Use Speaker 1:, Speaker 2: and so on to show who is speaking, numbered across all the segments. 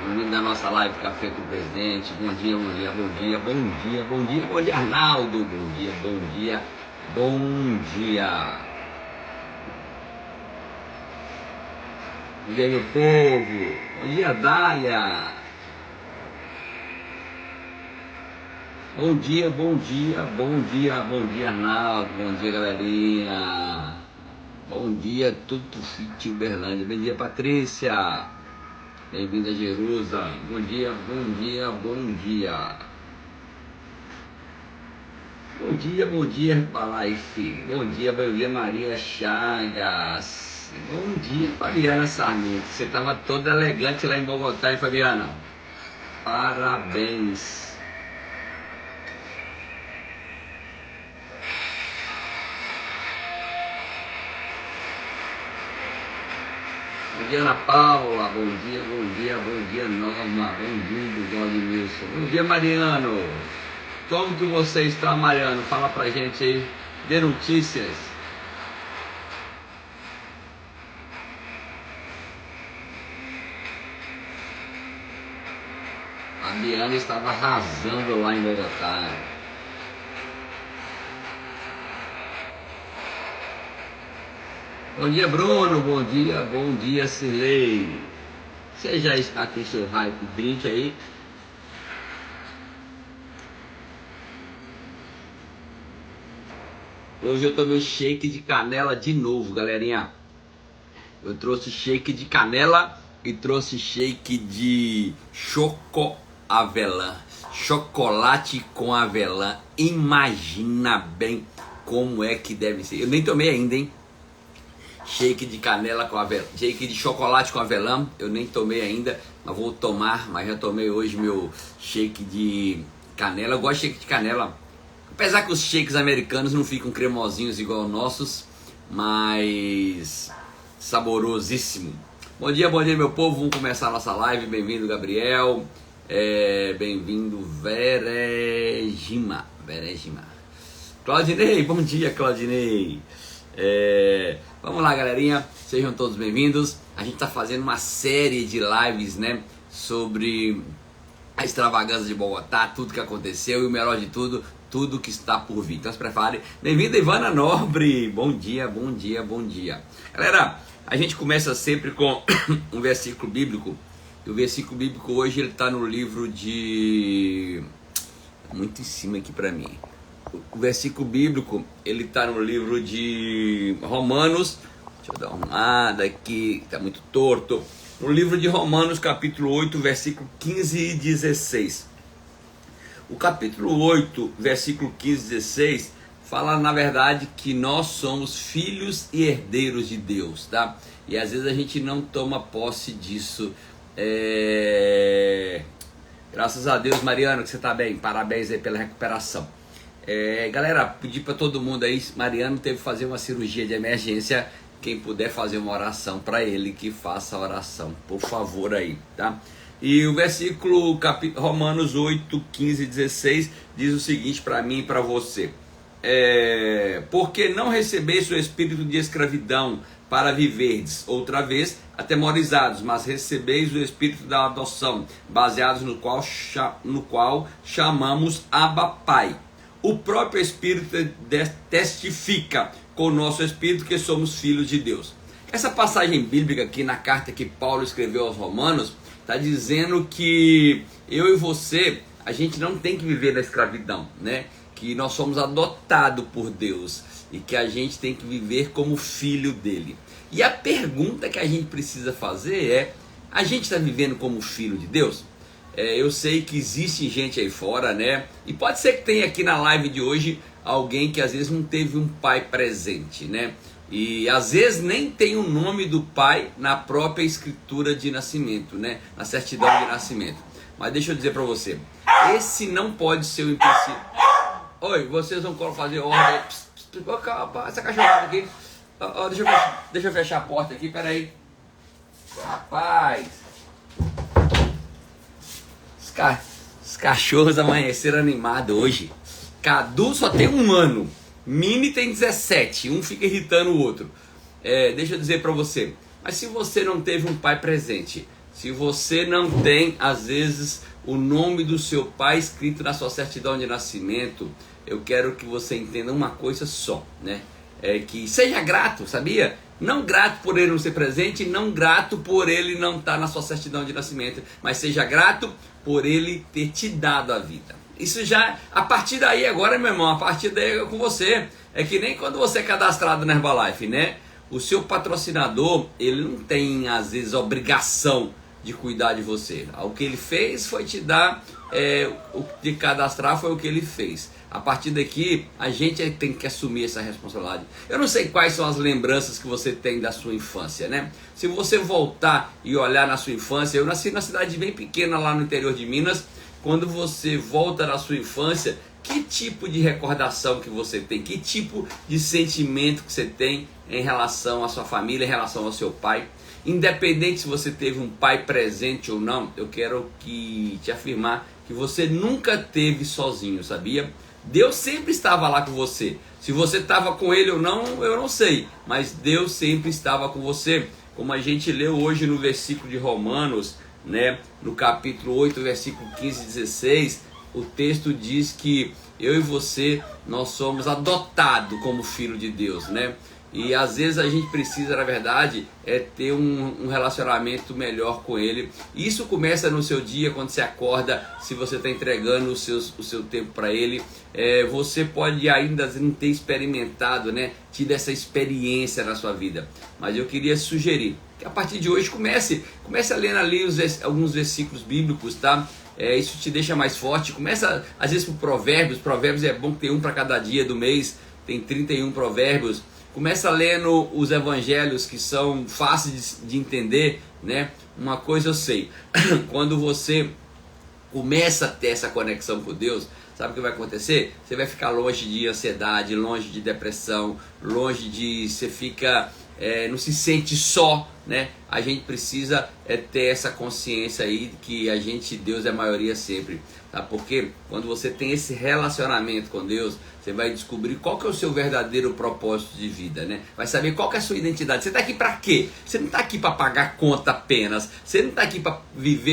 Speaker 1: Bem-vindo da nossa live Café com o Presidente. Bom dia, bom dia, bom dia, bom dia, bom dia, bom dia, Arnaldo. Bom dia, bom dia, bom dia. Bom dia, meu povo. Bom dia, Dália. Bom dia, bom dia, bom dia, bom dia, Arnaldo. Bom dia, galerinha. Bom dia, tudo pro sítio Uberlândia. Bom dia, Patrícia. Bem-vinda a Jerusa. Bom dia, bom dia, bom dia. Bom dia, Herbalife. Bom dia, Maria Chagas. Bom dia, Fabiana Sarmento. Você estava toda elegante lá em Bogotá, hein, Fabiana? Parabéns. Bom dia, Ana Paula. Bom dia, Norma. Bom dia, Godnilson. Bom dia, Mariano. Como que você está, Mariano? Fala pra gente aí. Dê notícias. A Diana estava arrasando lá em Bogotá. Bom dia, Bruno. Bom dia, Cirlei. Você já está com seu hype drink aí? Hoje eu tomei shake de canela de novo, galerinha. Eu trouxe shake de canela e trouxe shake de chocolate com avelã. Imagina bem como é que deve ser. Eu nem tomei ainda, hein? Shake de canela com avelã, shake de chocolate com avelã, eu nem tomei ainda, mas vou tomar, mas já tomei hoje meu shake de canela. Eu gosto de shake de canela, apesar que os shakes americanos não ficam cremosinhos igual os nossos, mas saborosíssimo. Bom dia, meu povo, vamos começar a nossa live. Bem-vindo, Gabriel, bem-vindo, Verejima. Claudinei, bom dia, Claudinei. Vamos lá, galerinha, sejam todos bem-vindos. A gente está fazendo uma série de lives, né, sobre a extravagância de Bogotá, tudo que aconteceu e o melhor de tudo, tudo que está por vir. Então se prepare. Bem-vinda, Ivana Nobre. Bom dia. Galera, a gente começa sempre com um versículo bíblico. E o versículo bíblico hoje ele está no livro de... muito em cima aqui para mim. O versículo bíblico, ele está no livro de Romanos. Deixa eu dar uma arrumada aqui, está muito torto. No livro de Romanos, capítulo 8, versículo 15 e 16. O capítulo 8, versículo 15 e 16, fala na verdade que nós somos filhos e herdeiros de Deus, tá? E às vezes a gente não toma posse disso. Graças a Deus, Mariano, que você está bem. Parabéns aí pela recuperação. Galera, pedi para todo mundo aí, Mariano teve que fazer uma cirurgia de emergência, quem puder fazer uma oração para ele, que faça a oração, por favor aí, tá? E o versículo Romanos 8, 15 e 16 diz o seguinte para mim e para você: porque não recebeis o espírito de escravidão para viverdes outra vez atemorizados, mas recebeis o espírito da adoção, baseados no qual chamamos Abba Pai. O próprio Espírito testifica com o nosso Espírito que somos filhos de Deus. Essa passagem bíblica aqui na carta que Paulo escreveu aos Romanos está dizendo que eu e você, a gente não tem que viver na escravidão, né? Que nós somos adotados por Deus e que a gente tem que viver como filho dele. E a pergunta que a gente precisa fazer é: a gente está vivendo como filho de Deus? Eu sei que existe gente aí fora, né? E pode ser que tenha aqui na live de hoje alguém que às vezes não teve um pai presente, né? E às vezes nem tem o nome do pai na própria escritura de nascimento, né? Na certidão de nascimento. Mas deixa eu dizer pra você, esse não pode ser o empecilho. Oi, vocês vão fazer ordem. Essa cachorrada aqui. Deixa eu fechar a porta aqui, peraí. Rapaz. Os cachorros amanheceram animados hoje. Cadu só tem 1 ano, Mini tem 17, um fica irritando o outro. Deixa eu dizer pra você, mas se você não teve um pai presente, Se você não tem, às vezes, o nome do seu pai escrito na sua certidão de nascimento, eu quero que você entenda uma coisa só, né? É que seja grato, sabia? Não grato por ele não ser presente, não grato por ele não estar na sua certidão de nascimento, mas seja grato por ele ter te dado a vida. Isso já, a partir daí agora, meu irmão, a partir daí é com você. É que nem quando você é cadastrado na Herbalife, né? O seu patrocinador, ele não tem, às vezes, obrigação de cuidar de você. O que ele fez foi te dar, o de cadastrar foi o que ele fez. A partir daqui, a gente tem que assumir essa responsabilidade. Eu não sei quais são as lembranças que você tem da sua infância, né? Se você voltar e olhar na sua infância, eu nasci numa cidade bem pequena lá no interior de Minas. Quando você volta na sua infância, que tipo de recordação que você tem? Que tipo de sentimento que você tem em relação à sua família, em relação ao seu pai? Independente se você teve um pai presente ou não, eu quero te afirmar que você nunca teve sozinho, sabia? Deus sempre estava lá com você. Se você estava com ele ou não, eu não sei, mas Deus sempre estava com você. Como a gente leu hoje no versículo de Romanos, né, no capítulo 8, versículo 15 e 16, o texto diz que eu e você, nós somos adotados como filho de Deus, né? E às vezes a gente precisa, na verdade, ter um relacionamento melhor com ele. Isso começa no seu dia, quando você acorda, se você está entregando o seu tempo para ele. Você pode ainda não ter experimentado, né, tido essa experiência na sua vida. Mas eu queria sugerir que a partir de hoje comece a ler ali alguns versículos bíblicos, tá? Isso te deixa mais forte. Começa às vezes por Provérbios é bom ter um para cada dia do mês, tem 31 provérbios. Começa lendo os evangelhos, que são fáceis de entender, né? Uma coisa eu sei, quando você começa a ter essa conexão com Deus, sabe o que vai acontecer? Você vai ficar longe de ansiedade, longe de depressão, longe de... Você fica... não se sente só, né? A gente precisa ter essa consciência aí que Deus é a maioria sempre, tá? Porque quando você tem esse relacionamento com Deus, você vai descobrir qual que é o seu verdadeiro propósito de vida, né? Vai saber qual que é a sua identidade. Você está aqui para quê? Você não está aqui para pagar conta apenas. Você não está aqui para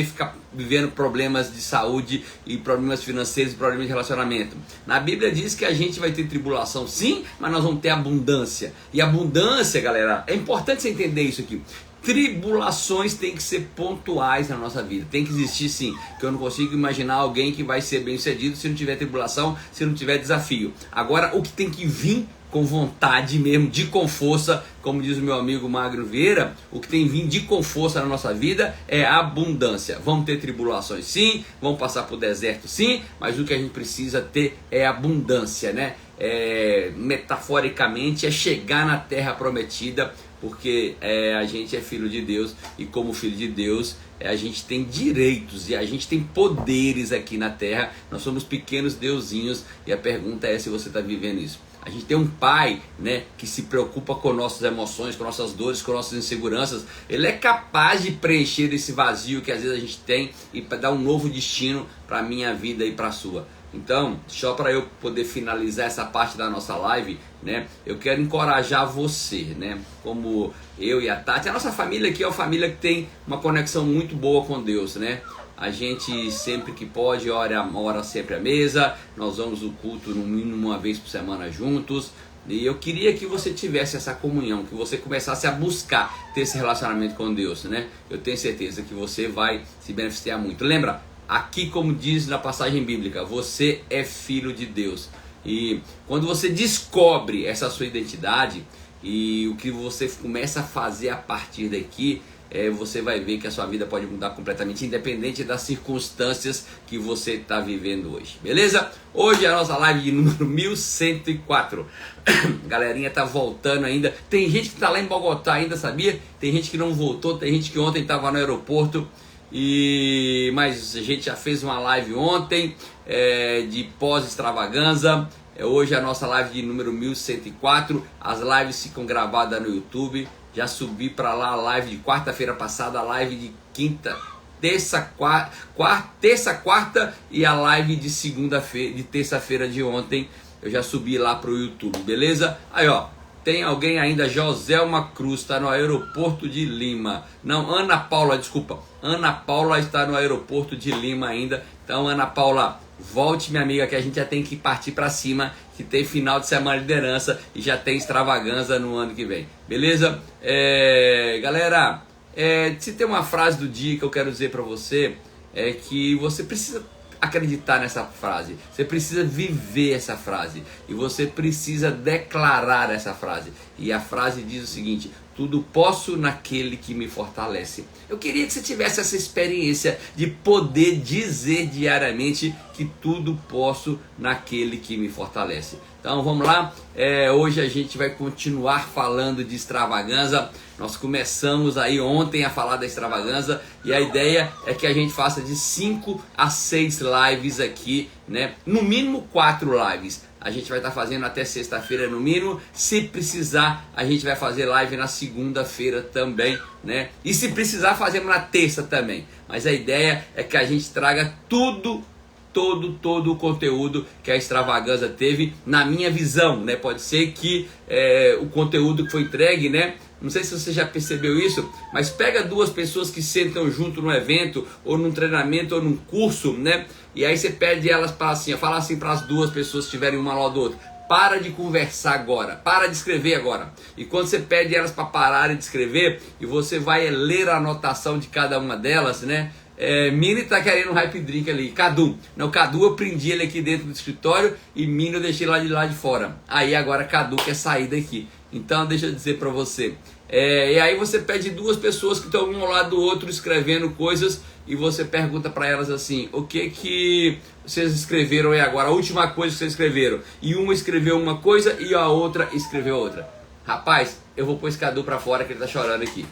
Speaker 1: ficar vivendo problemas de saúde e problemas financeiros e problemas de relacionamento. Na Bíblia diz que a gente vai ter tribulação, sim, mas nós vamos ter abundância. E abundância, galera, é importante você entender isso aqui. Tribulações têm que ser pontuais na nossa vida. Tem que existir, sim, que eu não consigo imaginar alguém que vai ser bem sucedido se não tiver tribulação, se não tiver desafio. Agora, o que tem que vir com vontade mesmo, com força, como diz o meu amigo Magno Vieira, o que tem vindo com força na nossa vida é a abundância. Vamos ter tribulações, sim, vamos passar por deserto, sim, mas o que a gente precisa ter é abundância, né? Metaforicamente é chegar na terra prometida, porque a gente é filho de Deus, e como filho de Deus a gente tem direitos e a gente tem poderes aqui na terra. Nós somos pequenos deusinhos, e a pergunta é se você está vivendo isso. A gente tem um pai, né, que se preocupa com nossas emoções, com nossas dores, com nossas inseguranças. Ele é capaz de preencher esse vazio que às vezes a gente tem e para dar um novo destino para a minha vida e para a sua. Então, só para eu poder finalizar essa parte da nossa live, né, eu quero encorajar você, né, como eu e a Tati. A nossa família aqui é uma família que tem uma conexão muito boa com Deus, né? A gente sempre que pode ora sempre à mesa. Nós vamos ao culto no mínimo uma vez por semana juntos. E eu queria que você tivesse essa comunhão, que você começasse a buscar ter esse relacionamento com Deus, né? Eu tenho certeza que você vai se beneficiar muito. Lembra, aqui como diz na passagem bíblica, você é filho de Deus. E quando você descobre essa sua identidade e o que você começa a fazer a partir daqui, você vai ver que a sua vida pode mudar completamente, independente das circunstâncias que você está vivendo hoje, beleza? Hoje é a nossa live de número 1104. Galerinha tá voltando ainda. Tem gente que tá lá em Bogotá ainda, sabia? Tem gente que não voltou, tem gente que ontem estava no aeroporto. Mas a gente já fez uma live ontem de pós-extravaganza. Hoje é a nossa live de número 1104. As lives ficam gravadas no YouTube. Já subi para lá a live de quarta-feira passada, a live de terça, quarta e a live de segunda-feira, de terça-feira de ontem. Eu já subi lá pro YouTube, beleza? Aí, ó, Tem alguém ainda? Joselma Cruz está no aeroporto de Lima. Não, Ana Paula, desculpa. Ana Paula está no aeroporto de Lima ainda. Então, Ana Paula, volte, minha amiga, que a gente já tem que partir para cima, que tem final de semana de liderança e já tem extravaganza no ano que vem. Beleza? Galera, se tem uma frase do dia que eu quero dizer para você, é que você precisa acreditar nessa frase, você precisa viver essa frase e você precisa declarar essa frase. E a frase diz o seguinte: tudo posso naquele que me fortalece. Eu queria que você tivesse essa experiência de poder dizer diariamente que tudo posso naquele que me fortalece. Então vamos lá, hoje a gente vai continuar falando de extravaganza. Nós começamos aí ontem a falar da extravaganza e a ideia é que a gente faça de 5 a 6 lives aqui, né? No mínimo 4 lives. A gente vai estar fazendo até sexta-feira no mínimo. Se precisar, a gente vai fazer live na segunda-feira também, né? E se precisar, fazemos na terça também. Mas a ideia é que a gente traga todo o conteúdo que a extravaganza teve, na minha visão, né? Pode ser que o conteúdo que foi entregue, né? Não sei se você já percebeu isso, mas pega 2 pessoas que sentam junto no evento, ou num treinamento, ou num curso, né? E aí você pede elas para assim, fala assim para as 2 pessoas que estiverem uma ao lado do outro: para de conversar agora, para de escrever agora. E quando você pede elas para pararem de escrever, e você vai ler a anotação de cada uma delas, né? Mini tá querendo um hype drink ali. Cadu. Não, Cadu eu prendi ele aqui dentro do escritório e Mini eu deixei lá de fora. Aí agora Cadu quer sair daqui. Então deixa eu dizer pra você. E aí você pede 2 pessoas que estão um ao lado do outro escrevendo coisas e você pergunta pra elas assim: o que vocês escreveram aí agora? A última coisa que vocês escreveram. E uma escreveu uma coisa e a outra escreveu outra. Rapaz, eu vou pôr esse Cadu pra fora que ele tá chorando aqui.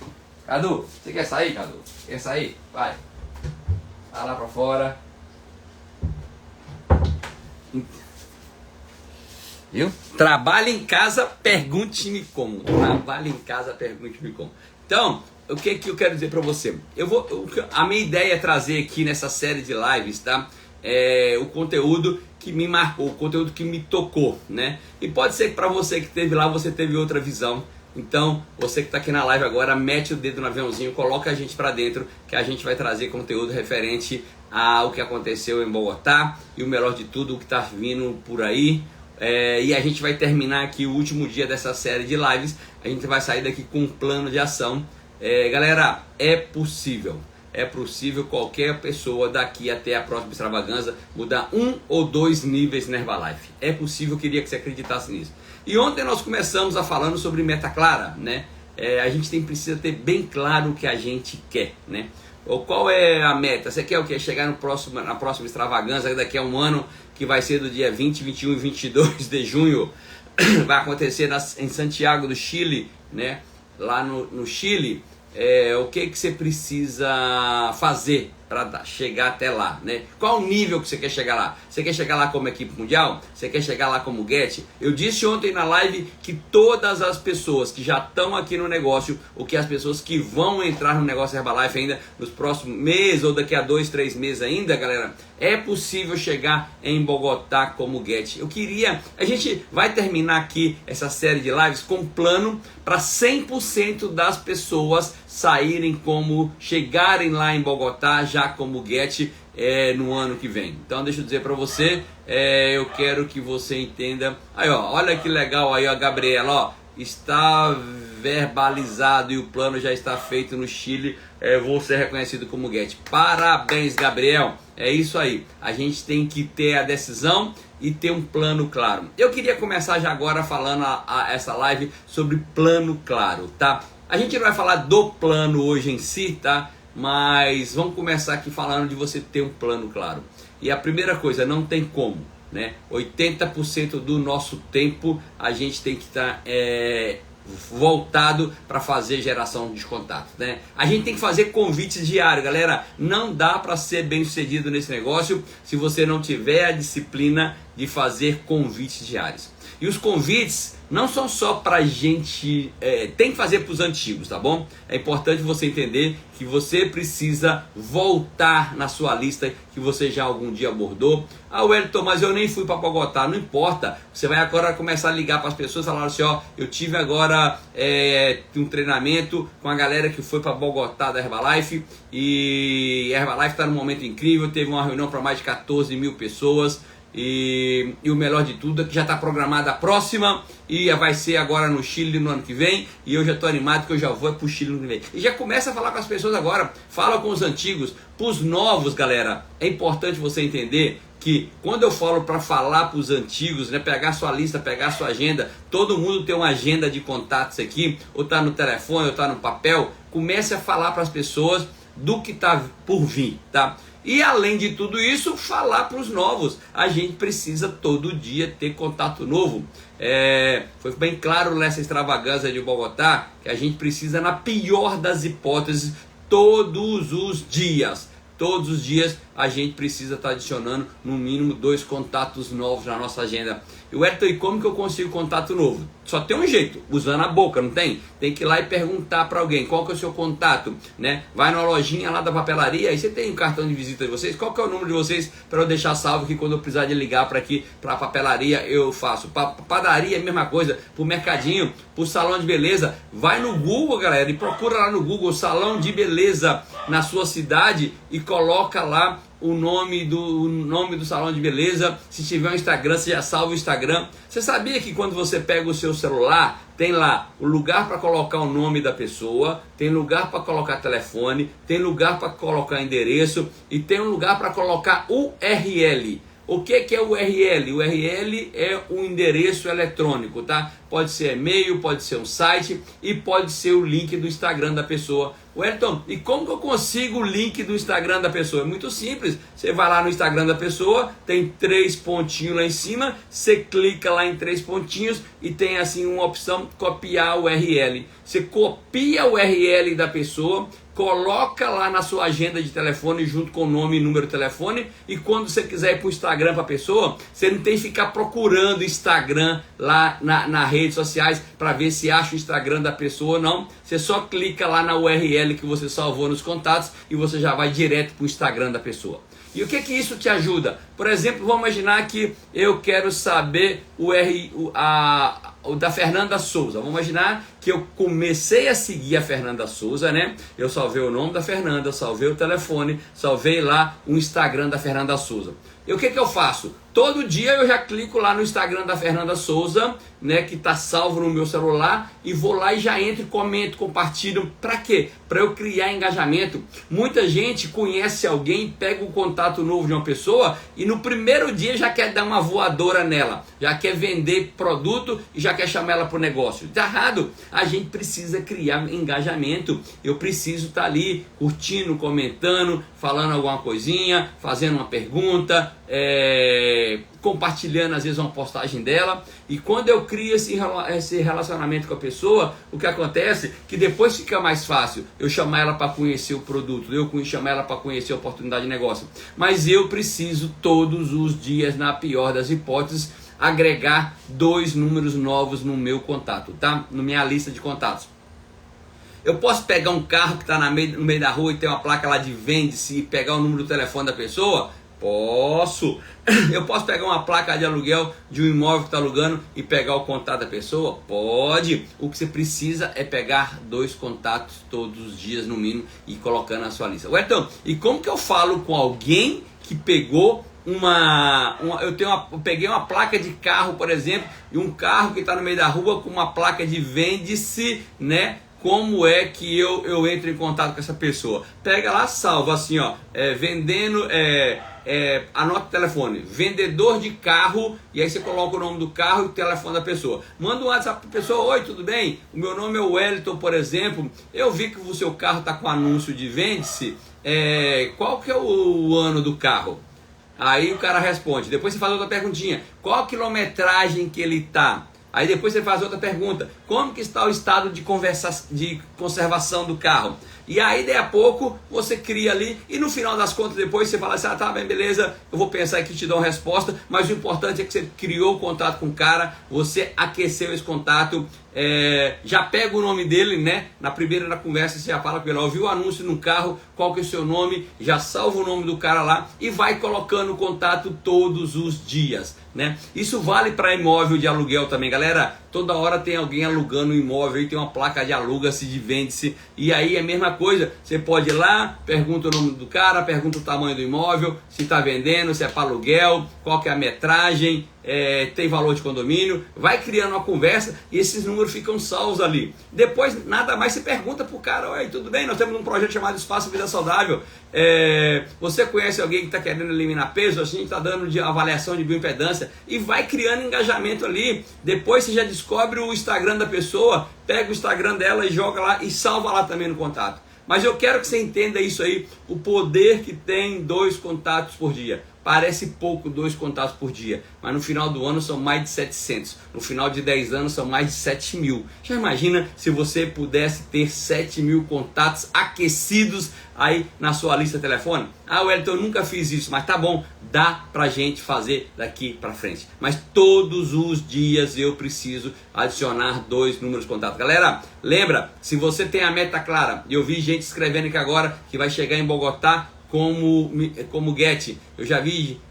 Speaker 1: Cadu, você quer sair, Cadu? Quer sair? Vai. Vai lá pra fora. Viu? Trabalho em casa, pergunte-me como. Trabalho em casa, pergunte-me como. Então, o que eu quero dizer pra você? A minha ideia é trazer aqui nessa série de lives, tá? O conteúdo que me marcou, o conteúdo que me tocou, né? E pode ser que pra você que esteve lá, você teve outra visão. Então, você que está aqui na live agora, mete o dedo no aviãozinho, coloca a gente para dentro, que a gente vai trazer conteúdo referente ao que aconteceu em Bogotá e o melhor de tudo, o que está vindo por aí. E a gente vai terminar aqui o último dia dessa série de lives. A gente vai sair daqui com um plano de ação. Galera, é possível qualquer pessoa daqui até a próxima extravaganza mudar 1 ou 2 níveis na Herbalife. É possível, eu queria que você acreditasse nisso. E ontem nós começamos a falando sobre meta clara, né? A gente precisa ter bem claro o que a gente quer, né? Ou qual é a meta? Você quer o quê? Chegar na próxima extravaganza daqui a um ano, que vai ser do dia 20, 21 e 22 de junho. Vai acontecer em Santiago do Chile, né? Lá no Chile. O que você precisa fazer para chegar até lá, né? Qual o nível que você quer chegar lá? Você quer chegar lá como equipe mundial? Você quer chegar lá como Get? Eu disse ontem na live que todas as pessoas que já estão aqui no negócio, ou que as pessoas que vão entrar no negócio Herbalife ainda nos próximos meses, ou daqui a 2, 3 meses ainda, galera, é possível chegar em Bogotá como Get. A gente vai terminar aqui essa série de lives com um plano para 100% das pessoas chegarem lá em Bogotá já como Get no ano que vem. Então deixa eu dizer para você, eu quero que você entenda. Aí ó, olha que legal aí, ó, Gabriela, ó, está verbalizado e o plano já está feito no Chile. Vou ser reconhecido como Get. Parabéns, Gabriel. É isso aí. A gente tem que ter a decisão e ter um plano claro. Eu queria começar já agora falando essa live sobre plano claro, tá? A gente não vai falar do plano hoje em si, tá? Mas vamos começar aqui falando de você ter um plano claro. E a primeira coisa, não tem como, né? 80% do nosso tempo a gente tem que estar voltado para fazer geração de contato, né? A gente tem que fazer convites diários, galera. Não dá para ser bem sucedido nesse negócio se você não tiver a disciplina de fazer convites diários. E os convites não são só para gente, tem que fazer para os antigos, tá bom? É importante você entender que você precisa voltar na sua lista que você já algum dia abordou. Ah, Wellington, mas eu nem fui para Bogotá. Não importa, você vai agora começar a ligar para as pessoas e falar assim, ó, eu tive agora um treinamento com a galera que foi para Bogotá da Herbalife, e a Herbalife está num momento incrível, teve uma reunião para mais de 14 mil pessoas. E o melhor de tudo é que já está programada a próxima e vai ser agora no Chile no ano que vem, e eu já estou animado que eu já vou para o Chile no ano que vem. E já começa a falar com as pessoas agora, fala com os antigos. Para os novos, galera, é importante você entender que quando eu falo para falar para os antigos, né, pegar sua lista, pegar sua agenda, todo mundo tem uma agenda de contatos aqui, ou está no telefone, ou está no papel, comece a falar para as pessoas do que está por vir, tá? E além de tudo isso, falar para os novos. A gente precisa todo dia ter contato novo. Foi bem claro nessa extravagância de Bogotá que a gente precisa, na pior das hipóteses, todos os dias. Todos os dias a gente precisa estar adicionando no mínimo 2 contatos novos na nossa agenda. E Wellington, e como que eu consigo contato novo? Só tem um jeito, usando a boca, não tem? Tem que ir lá e perguntar para alguém qual que é o seu contato, né? Vai numa lojinha lá da papelaria, aí você tem um cartão de visita de vocês, qual que é o número de vocês para eu deixar salvo que quando eu precisar de ligar para aqui, para a papelaria, eu faço. Padaria, a mesma coisa, para o mercadinho, para o salão de beleza. Vai no Google, galera, e procura lá no Google salão de beleza na sua cidade e coloca lá o nome do salão de beleza. Se tiver um Instagram, você já salva o Instagram. Você sabia que quando você pega o seu celular, tem lá o lugar para colocar o nome da pessoa, tem lugar para colocar telefone, tem lugar para colocar endereço e tem um lugar para colocar URL. O que é o URL? O URL é um endereço eletrônico, tá? Pode ser e-mail, pode ser um site e pode ser o link do Instagram da pessoa. Wellington, e como que eu consigo o link do Instagram da pessoa? É muito simples. Você vai lá no Instagram da pessoa, tem 3 pontinhos lá em cima, você clica lá em 3 pontinhos e tem assim uma opção copiar o URL. Você copia o URL da pessoa, coloca lá na sua agenda de telefone junto com o nome e número de telefone, e quando você quiser ir para o Instagram para a pessoa, você não tem que ficar procurando Instagram lá nas redes sociais para ver se acha o Instagram da pessoa, não. Você só clica lá na URL que você salvou nos contatos e você já vai direto para o Instagram da pessoa. E o que isso te ajuda? Por exemplo, vamos imaginar que eu quero saber o da Fernanda Souza. Vamos imaginar que eu comecei a seguir a Fernanda Souza, né? Eu salvei o nome da Fernanda, salvei o telefone, salvei lá o Instagram da Fernanda Souza. E o que eu faço? Todo dia eu já clico lá no Instagram da Fernanda Souza, né, que está salvo no meu celular, e vou lá e já entro, comento, compartilho. Para quê? Para eu criar engajamento. Muita gente conhece alguém, pega o contato novo de uma pessoa e no primeiro dia já quer dar uma voadora nela, já quer vender produto e já quer chamar ela para o negócio. Está errado. A gente precisa criar engajamento. Eu preciso estar ali curtindo, comentando, falando alguma coisinha, fazendo uma pergunta, compartilhando às vezes uma postagem dela. E quando eu crio esse relacionamento com a pessoa, o que acontece? Que depois fica mais fácil eu chamar ela para conhecer o produto, eu chamar ela para conhecer a oportunidade de negócio. Mas eu preciso todos os dias, na pior das hipóteses, agregar 2 números novos no meu contato, tá? Na minha lista de contatos. Eu posso pegar um carro que está no meio da rua e tem uma placa lá de vende-se e pegar o número do telefone da pessoa? Posso. Eu posso pegar uma placa de aluguel de um imóvel que está alugando e pegar o contato da pessoa? Pode. O que você precisa é pegar 2 contatos todos os dias no mínimo e colocando na sua lista. Então, e como que eu falo com alguém que pegou eu peguei uma placa de carro, por exemplo, e um carro que está no meio da rua com uma placa de vende-se, né? Como é que eu entro em contato com essa pessoa? Pega lá, salva assim, ó, vendendo, anota o telefone, vendedor de carro, e aí você coloca o nome do carro e o telefone da pessoa. Manda um WhatsApp para a pessoa: oi, tudo bem? O meu nome é Wellington, por exemplo, eu vi que o seu carro está com anúncio de vende-se, qual que é o ano do carro? Aí o cara responde. Depois você faz outra perguntinha: qual a quilometragem que ele está? Aí depois você faz outra pergunta: como que está o estado de conservação do carro? E aí, daí a pouco, você cria ali e no final das contas, depois você fala assim, tá bem, beleza, eu vou pensar aqui e te dar uma resposta, mas o importante é que você criou o contato com o cara, você aqueceu esse contato, já pega o nome dele, né? Na primeira conversa você já fala com ele, ouviu o anúncio no carro, qual que é o seu nome, já salva o nome do cara lá e vai colocando o contato todos os dias, né? Isso vale para imóvel de aluguel também, galera. Toda hora tem alguém alugando um imóvel e tem uma placa de aluga-se, de vende-se, e aí é a mesma coisa, você pode ir lá, pergunta o nome do cara, pergunta o tamanho do imóvel, se está vendendo, se é para aluguel, qual que é a metragem, tem valor de condomínio, vai criando uma conversa e esses números ficam salvos ali. Depois nada mais se pergunta pro cara, oi, tudo bem? Nós temos um projeto chamado Espaço Vida Saudável, você conhece alguém que está querendo eliminar peso? A gente está dando de avaliação de bioimpedância e vai criando engajamento ali. Depois você já descobre o Instagram da pessoa, pega o Instagram dela e joga lá e salva lá também no contato. Mas eu quero que você entenda isso aí, o poder que tem 2 contatos por dia. Parece pouco 2 contatos por dia, mas no final do ano são mais de 700. No final de 10 anos são mais de 7 mil. Já imagina se você pudesse ter 7 mil contatos aquecidos aí na sua lista telefônica? Ah, Wellington, eu nunca fiz isso, mas tá bom, dá pra gente fazer daqui pra frente. Mas todos os dias eu preciso adicionar 2 números de contato. Galera, lembra, se você tem a meta clara, e eu vi gente escrevendo aqui agora que vai chegar em Bogotá como Get,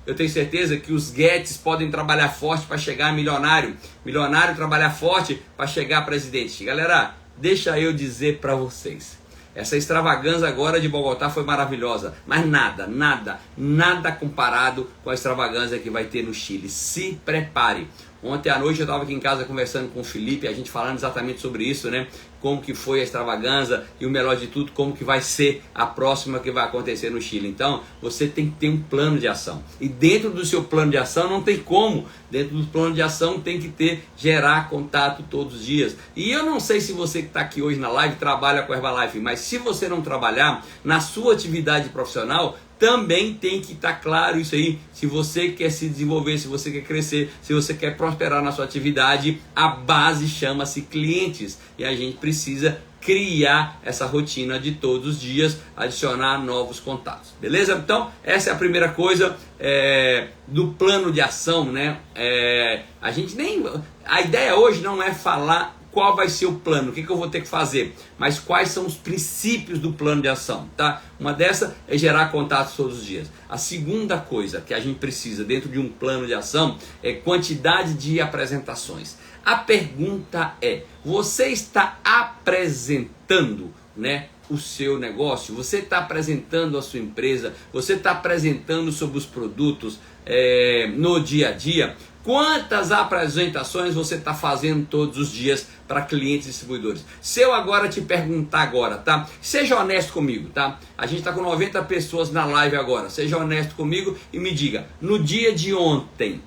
Speaker 1: eu tenho certeza que os Gets podem trabalhar forte para chegar a milionário, milionário trabalhar forte para chegar a presidente. Galera, deixa eu dizer para vocês, essa extravagância agora de Bogotá foi maravilhosa, mas nada comparado com a extravagância que vai ter no Chile. Se prepare. Ontem à noite eu estava aqui em casa conversando com o Felipe, a gente falando exatamente sobre isso, né? Como que foi a extravagância e o melhor de tudo, como que vai ser a próxima que vai acontecer no Chile. Então, você tem que ter um plano de ação. E dentro do seu plano de ação não tem como. Dentro do plano de ação tem que gerar contato todos os dias. E eu não sei se você que está aqui hoje na live trabalha com Herbalife, mas se você não trabalhar na sua atividade profissional, também tem que estar claro isso aí. Se você quer se desenvolver, se você quer crescer, se você quer prosperar na sua atividade, a base chama-se clientes. E a gente precisa criar essa rotina de todos os dias, adicionar novos contatos. Beleza? Então, essa é a primeira coisa do plano de ação, né? A ideia hoje não é falar qual vai ser o plano, o que eu vou ter que fazer, mas quais são os princípios do plano de ação, tá? Uma dessas é gerar contatos todos os dias. A segunda coisa que a gente precisa dentro de um plano de ação é quantidade de apresentações. A pergunta é, você está apresentando, né, o seu negócio? Você está apresentando a sua empresa? Você está apresentando sobre os produtos no dia a dia? Quantas apresentações você está fazendo todos os dias para clientes e distribuidores? Se eu agora te perguntar agora, tá? Seja honesto comigo, tá? A gente está com 90 pessoas na live agora. Seja honesto comigo e me diga, no dia de ontem,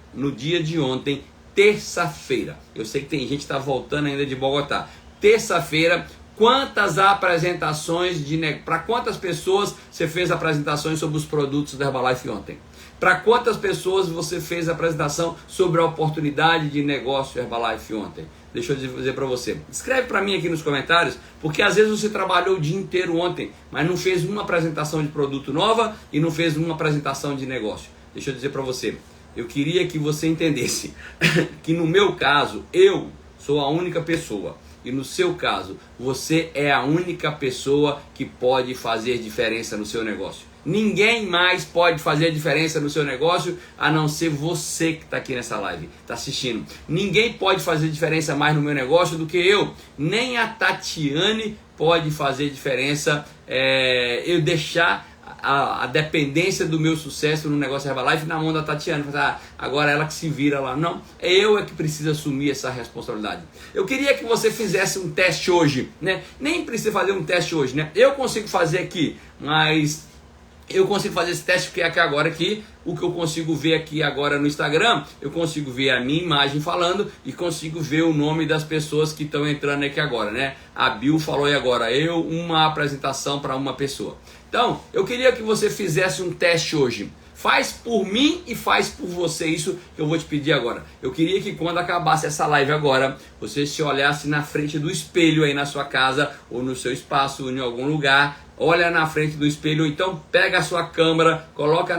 Speaker 1: terça-feira, eu sei que tem gente que está voltando ainda de Bogotá, terça-feira, quantas apresentações para quantas pessoas você fez apresentações sobre os produtos da Herbalife ontem? Para quantas pessoas você fez a apresentação sobre a oportunidade de negócio Herbalife ontem? Deixa eu dizer para você. Escreve para mim aqui nos comentários, porque às vezes você trabalhou o dia inteiro ontem, mas não fez uma apresentação de produto nova e não fez uma apresentação de negócio. Deixa eu dizer para você. Eu queria que você entendesse que no meu caso, eu sou a única pessoa. E no seu caso, você é a única pessoa que pode fazer diferença no seu negócio. Ninguém mais pode fazer diferença no seu negócio a não ser você que está aqui nessa live, está assistindo. Ninguém pode fazer diferença mais no meu negócio do que eu. Nem a Tatiane pode fazer diferença. Eu deixar a dependência do meu sucesso no negócio Herbalife na mão da Tatiane. Agora ela que se vira lá. Não, eu que preciso assumir essa responsabilidade. Eu queria que você fizesse um teste hoje, né? Nem precisa fazer um teste hoje, né? Eu consigo fazer aqui, mas eu consigo fazer esse teste porque aqui agora aqui, o que eu consigo ver aqui agora no Instagram, eu consigo ver a minha imagem falando e consigo ver o nome das pessoas que estão entrando aqui agora, né? A Bill falou aí agora, uma apresentação para uma pessoa. Então, eu queria que você fizesse um teste hoje. Faz por mim e faz por você isso que eu vou te pedir agora. Eu queria que quando acabasse essa live agora, você se olhasse na frente do espelho aí na sua casa ou no seu espaço ou em algum lugar. Olha na frente do espelho, então pega a sua câmera, coloca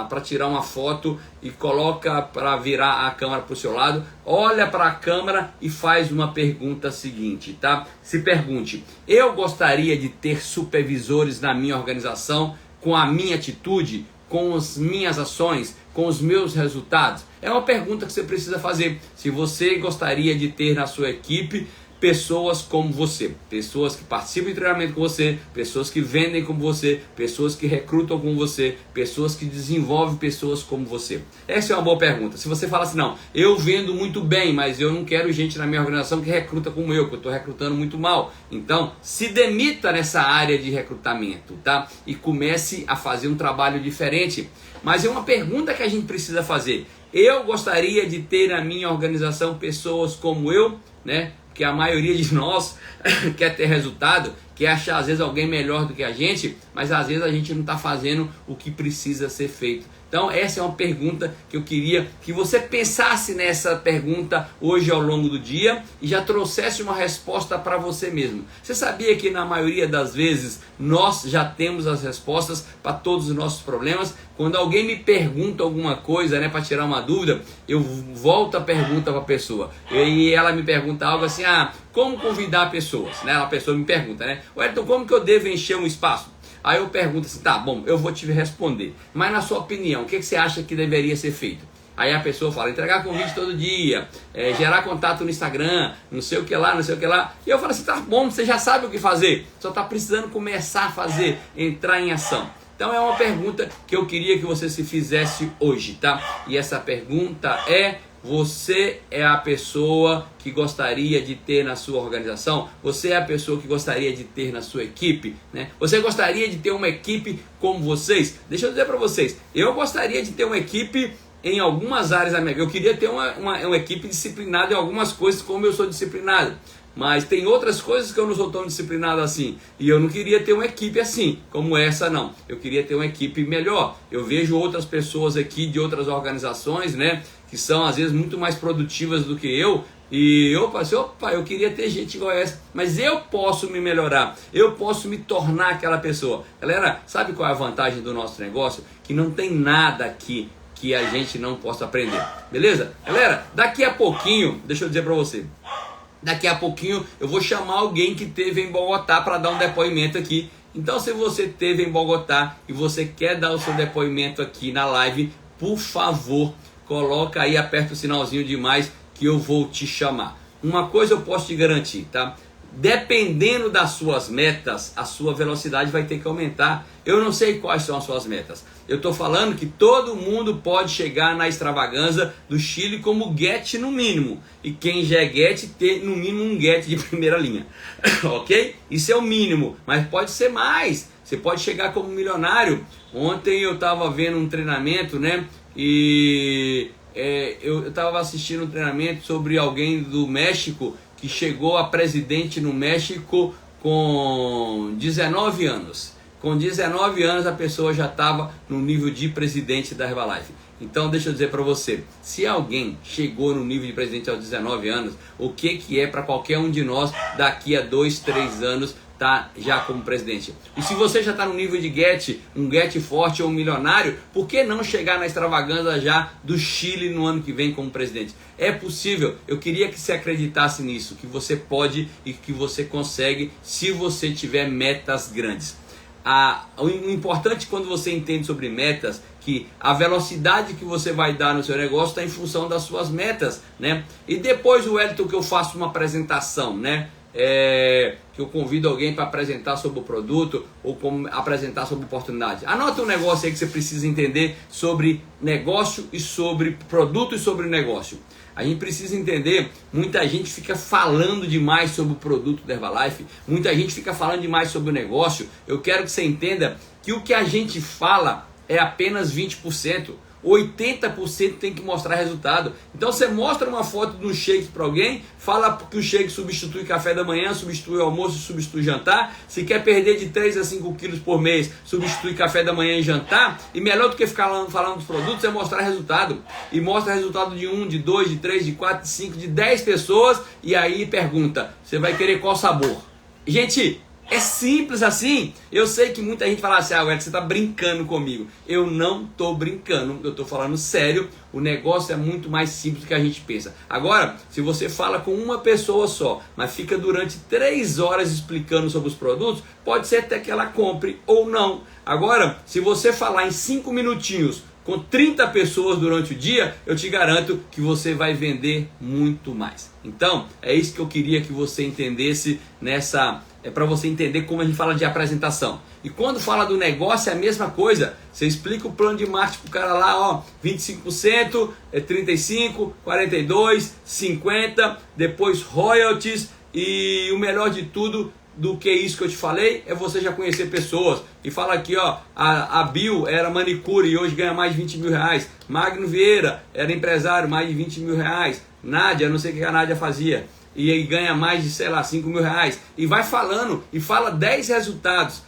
Speaker 1: para tirar uma foto e coloca para virar a câmera para o seu lado. Olha para a câmera e faz uma pergunta seguinte, tá? Se pergunte: eu gostaria de ter supervisores na minha organização com a minha atitude, com as minhas ações, com os meus resultados? É uma pergunta que você precisa fazer. Se você gostaria de ter na sua equipe pessoas como você, pessoas que participam de treinamento com você, pessoas que vendem como você, pessoas que recrutam como você, pessoas que desenvolvem pessoas como você. Essa é uma boa pergunta. Se você fala assim: não, eu vendo muito bem, mas eu não quero gente na minha organização que recruta como eu, que eu estou recrutando muito mal. Então, se demita nessa área de recrutamento, tá? E comece a fazer um trabalho diferente. Mas é uma pergunta que a gente precisa fazer. Eu gostaria de ter na minha organização pessoas como eu, né? Que a maioria de nós quer ter resultado, quer achar às vezes alguém melhor do que a gente, mas às vezes a gente não está fazendo o que precisa ser feito. Então essa é uma pergunta que eu queria que você pensasse nessa pergunta hoje ao longo do dia e já trouxesse uma resposta para você mesmo. Você sabia que na maioria das vezes nós já temos as respostas para todos os nossos problemas? Quando alguém me pergunta alguma coisa, né, para tirar uma dúvida, eu volto a pergunta para a pessoa. E ela me pergunta algo assim: como convidar pessoas? Né? A pessoa me pergunta, né? Wellington, como que eu devo encher um espaço? Aí eu pergunto assim: tá bom, eu vou te responder, mas na sua opinião, o que você acha que deveria ser feito? Aí a pessoa fala: entregar convite todo dia, gerar contato no Instagram, não sei o que lá, não sei o que lá. E eu falo assim: tá bom, você já sabe o que fazer, só está precisando começar a fazer, entrar em ação. Então é uma pergunta que eu queria que você se fizesse hoje, tá? E essa pergunta é: você é a pessoa que gostaria de ter na sua organização? Você é a pessoa que gostaria de ter na sua equipe, né? Você gostaria de ter uma equipe como vocês? Deixa eu dizer para vocês, eu gostaria de ter uma equipe em algumas áreas da minha vida. Eu queria ter uma equipe disciplinada em algumas coisas, como eu sou disciplinado. Mas tem outras coisas que eu não sou tão disciplinado assim. E eu não queria ter uma equipe assim, como essa não. Eu queria ter uma equipe melhor. Eu vejo outras pessoas aqui de outras organizações, né, que são às vezes muito mais produtivas do que eu. E eu pensei: opa, eu queria ter gente igual a essa. Mas eu posso me melhorar. Eu posso me tornar aquela pessoa. Galera, sabe qual é a vantagem do nosso negócio? Que não tem nada aqui que a gente não possa aprender. Beleza? Galera, daqui a pouquinho, deixa eu dizer para você. Daqui a pouquinho eu vou chamar alguém que esteve em Bogotá para dar um depoimento aqui. Então, se você esteve em Bogotá e você quer dar o seu depoimento aqui na live, por favor, coloca aí, aperta o sinalzinho de mais que eu vou te chamar. Uma coisa eu posso te garantir, tá? Dependendo das suas metas, a sua velocidade vai ter que aumentar. Eu não sei quais são as suas metas. Eu estou falando que todo mundo pode chegar na extravagância do Chile como get no mínimo. E quem já é get, ter no mínimo um get de primeira linha. Ok? Isso é o mínimo, mas pode ser mais. Você pode chegar como milionário. Ontem eu estava vendo um treinamento, né? E eu estava assistindo um treinamento sobre alguém do México que chegou a presidente no México com 19 anos. Com 19 anos a pessoa já estava no nível de presidente da Herbalife. Então deixa eu dizer para você, se alguém chegou no nível de presidente aos 19 anos, o que é para qualquer um de nós daqui a 2, 3 anos tá já como presidente? E se você já está no nível de get, um get forte ou um milionário, por que não chegar na extravagância já do Chile no ano que vem como presidente? É possível. Eu queria que você acreditasse nisso, que você pode e que você consegue se você tiver metas grandes. O importante quando você entende sobre metas, que a velocidade que você vai dar no seu negócio está em função das suas metas, né? E depois, o Wellington, que eu faço uma apresentação, né? Que eu convido alguém para apresentar sobre o produto ou apresentar sobre oportunidade. Anota um negócio aí que você precisa entender sobre negócio e sobre produto e sobre negócio. A gente precisa entender, muita gente fica falando demais sobre o produto da Herbalife, muita gente fica falando demais sobre o negócio. Eu quero que você entenda que o que a gente fala é apenas 20%. 80% tem que mostrar resultado. Então você mostra uma foto de um shake para alguém, fala que o shake substitui café da manhã, substitui almoço, substitui jantar. Se quer perder de 3 a 5 quilos por mês, substitui café da manhã e jantar. E melhor do que ficar falando dos produtos é mostrar resultado. E mostra resultado de 1, de 2, de 3, de 4, de 5, de 10 pessoas. E aí pergunta, você vai querer qual sabor? Gente, é simples assim. Eu sei que muita gente fala assim, ah, Wellington, você está brincando comigo. Eu não estou brincando, eu estou falando sério. O negócio é muito mais simples do que a gente pensa. Agora, se você fala com uma pessoa só, mas fica durante 3 horas explicando sobre os produtos, pode ser até que ela compre ou não. Agora, se você falar em 5 minutinhos com 30 pessoas durante o dia, eu te garanto que você vai vender muito mais. Então, é isso que eu queria que você entendesse nessa... É para você entender como a gente fala de apresentação. E quando fala do negócio é a mesma coisa. Você explica o plano de marketing para o cara lá, ó, 25%, 35%, 42%, 50%, depois royalties e o melhor de tudo do que isso que eu te falei é você já conhecer pessoas. E fala aqui, ó, a Bill era manicure e hoje ganha mais de 20 mil reais. Magno Vieira era empresário, mais de 20 mil reais. Nádia, não sei o que a Nádia fazia. E aí ganha mais de, sei lá, 5 mil reais. E vai falando, e fala 10 resultados.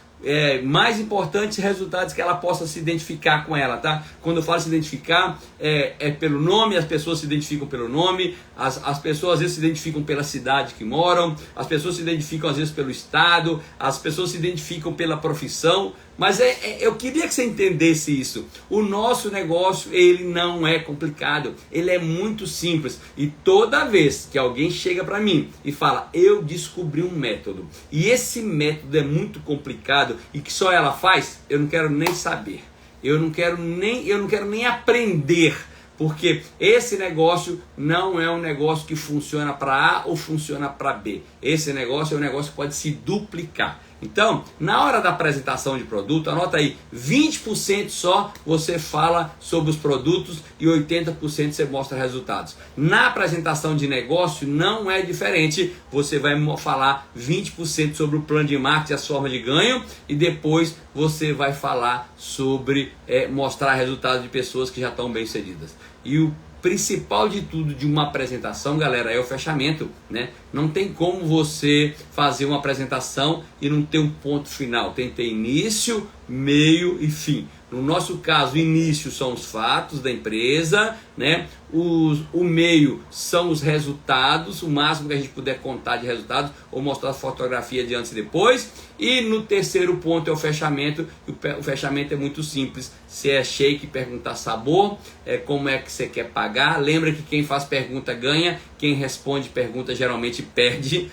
Speaker 1: Mais importantes resultados que ela possa se identificar com ela, tá? Quando eu falo se identificar, é pelo nome, as pessoas se identificam pelo nome, as pessoas às vezes se identificam pela cidade que moram, as pessoas se identificam às vezes pelo estado, as pessoas se identificam pela profissão, mas eu queria que você entendesse isso. O nosso negócio, ele não é complicado, ele é muito simples. E toda vez que alguém chega para mim e fala, eu descobri um método, e esse método é muito complicado e que só ela faz, eu não quero nem saber. Eu não quero nem aprender, porque esse negócio não é um negócio que funciona para A ou funciona para B. Esse negócio é um negócio que pode se duplicar. Então, na hora da apresentação de produto, anota aí, 20% só você fala sobre os produtos e 80% você mostra resultados. Na apresentação de negócio não é diferente, você vai falar 20% sobre o plano de marketing, as formas de ganho, e depois você vai falar sobre mostrar resultados de pessoas que já estão bem sucedidas. E o principal de tudo de uma apresentação, galera, é o fechamento, né? Não tem como você fazer uma apresentação e não ter um ponto final. Tem que ter início, meio e fim. No nosso caso, o início são os fatos da empresa, né? O meio são os resultados, o máximo que a gente puder contar de resultados, ou mostrar a fotografia de antes e depois. E no terceiro ponto é o fechamento. O fechamento é muito simples. Se é shake, perguntar sabor, como é que você quer pagar. Lembra que quem faz pergunta ganha, quem responde pergunta geralmente perde.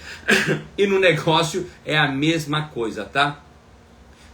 Speaker 1: E no negócio é a mesma coisa, tá?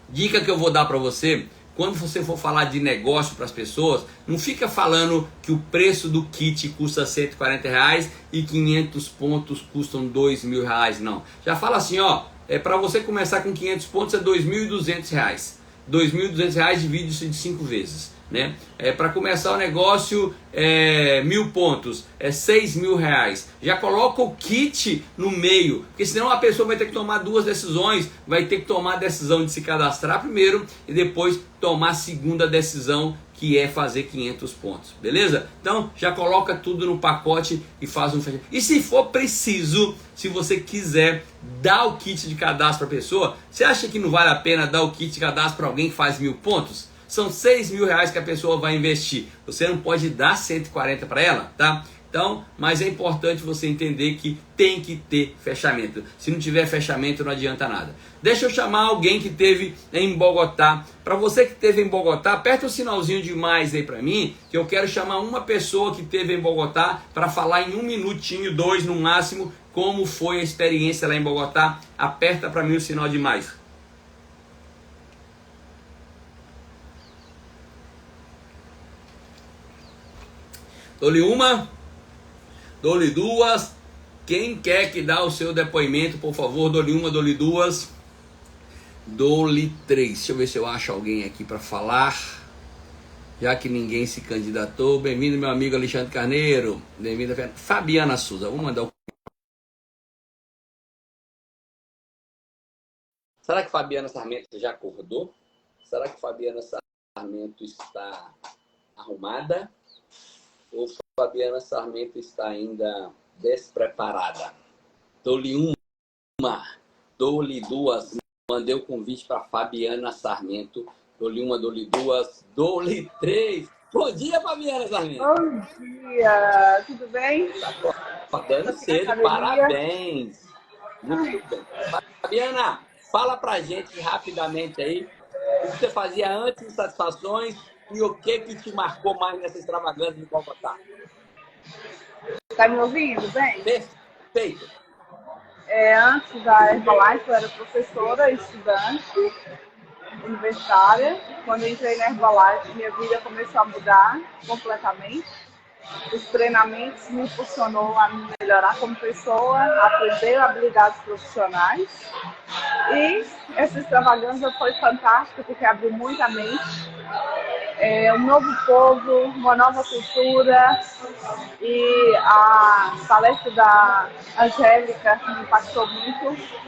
Speaker 1: Dica que eu vou dar para você: quando você for falar de negócio para as pessoas, não fica falando que o preço do kit custa R$140 e 500 pontos custam R$2.000, não. Já fala assim, ó, para você começar com 500 pontos é R$2.200. R$2.200 divide-se de 5 vezes, né? Para começar o negócio, 1.000 pontos, R$6.000. Já coloca o kit no meio, porque senão a pessoa vai ter que tomar 2 decisões. Vai ter que tomar a decisão de se cadastrar primeiro e depois tomar a segunda decisão, que é fazer 500 pontos, beleza? Então já coloca tudo no pacote e faz um fechamento. E se for preciso, se você quiser dar o kit de cadastro para a pessoa, você acha que não vale a pena dar o kit de cadastro para alguém que faz 1.000 pontos? São R$6.000 que a pessoa vai investir. Você não pode dar 140 para ela, tá? Então, mas é importante você entender que tem que ter fechamento. Se não tiver fechamento, não adianta nada. Deixa eu chamar alguém que teve em Bogotá. Para você que teve em Bogotá, aperta o sinalzinho de mais aí para mim, que eu quero chamar uma pessoa que teve em Bogotá para falar em 1 minutinho, 2 no máximo, como foi a experiência lá em Bogotá. Aperta para mim o sinal de mais. Dou-lhe uma, dou-lhe duas. Quem quer que dá o seu depoimento, por favor, dou-lhe uma, dou-lhe duas, dou-lhe 3. Deixa eu ver se eu acho alguém aqui para falar, já que ninguém se candidatou. Bem-vindo, meu amigo Alexandre Carneiro. Bem-vindo, Fabiana Souza. Vou mandar o... Será que Fabiana Sarmento já acordou? Será que Fabiana Sarmento está arrumada ou Fabiana Sarmento está ainda despreparada? Dou-lhe uma, dou-lhe duas. Mandei o convite para Fabiana Sarmento. Dou-lhe uma, dou-lhe duas, dou-lhe três. Bom dia, Fabiana Sarmento.
Speaker 2: Bom dia, tudo bem?
Speaker 1: Acordando
Speaker 2: Estou aqui na
Speaker 1: cedo,
Speaker 2: academia.
Speaker 1: parabéns. Muito bem. Fabiana, fala pra gente rapidamente aí o que você fazia antes de Satisfações e o que te marcou mais nessa extravagância de Bogotá.
Speaker 2: Tá me ouvindo bem?
Speaker 1: Perfeito.
Speaker 2: Antes da Herbalife, eu era professora, estudante, universitária. Quando eu entrei na Herbalife, minha vida começou a mudar completamente. Os treinamentos me impulsionou a me melhorar como pessoa, a aprender habilidades profissionais. E essa extravagância foi fantástica, porque abriu muita mente. Um novo povo, uma nova cultura, e a palestra da Angélica me impactou muito,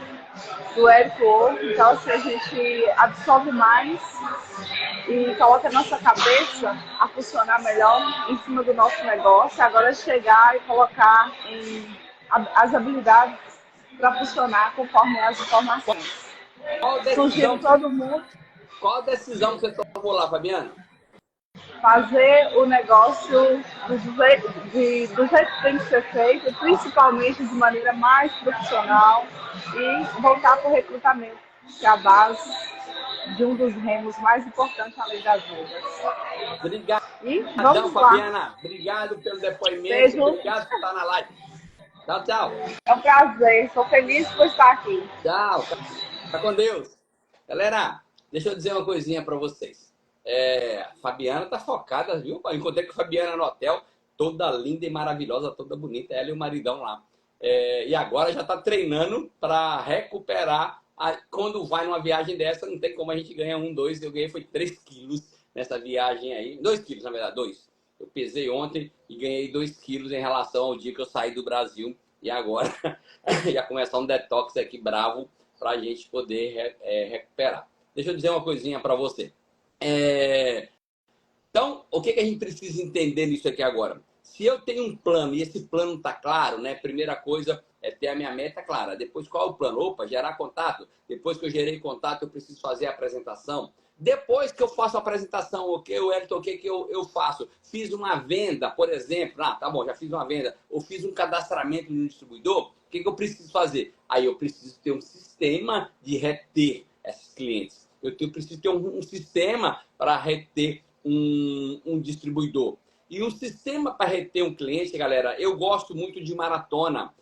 Speaker 2: do Érico O. Então, assim, a gente absorve mais e coloca a nossa cabeça a funcionar melhor em cima do nosso negócio. Agora é chegar e colocar as habilidades para funcionar conforme as informações. Sugiro todo mundo
Speaker 1: Qual decisão que você tomou lá, Fabiana?
Speaker 2: fazer o negócio do jeito que tem que ser feito, principalmente de maneira mais profissional, e voltar para o recrutamento, que é a base de um dos ramos mais importantes além das vendas.
Speaker 1: Obrigado,
Speaker 2: E vamos lá.
Speaker 1: Fabiana. Obrigado pelo depoimento.
Speaker 2: Beijo.
Speaker 1: Obrigado por estar na live. Tchau, tchau.
Speaker 2: É um prazer. Estou feliz por estar aqui.
Speaker 1: Tchau. Fica com Deus. Galera, deixa eu dizer uma coisinha para vocês. A Fabiana tá focada, viu? Eu encontrei com a Fabiana no hotel, toda linda e maravilhosa, toda bonita, ela e o maridão lá. E agora já tá treinando para recuperar. Quando vai numa viagem dessa, não tem como a gente ganhar 1, 2. Eu ganhei foi 3 quilos nessa viagem aí. 2 quilos, na verdade, 2. Eu pesei ontem e ganhei 2 quilos em relação ao dia que eu saí do Brasil. E agora já começar um detox aqui bravo para a gente poder recuperar. Deixa eu dizer uma coisinha para você. Então, o que a gente precisa entender nisso aqui agora? Se eu tenho um plano e esse plano está claro, né? Primeira coisa é ter a minha meta clara. Depois, qual é o plano? Opa, gerar contato. Depois que eu gerei contato, eu preciso fazer a apresentação. Depois que eu faço a apresentação, o que eu faço? Fiz uma venda, por exemplo. Tá bom, já fiz uma venda. Ou fiz um cadastramento no distribuidor. O que eu preciso fazer? Aí eu preciso ter um sistema de reter esses clientes. Eu preciso ter um sistema para reter um distribuidor. E um sistema para reter um cliente, galera, eu gosto muito de maratona.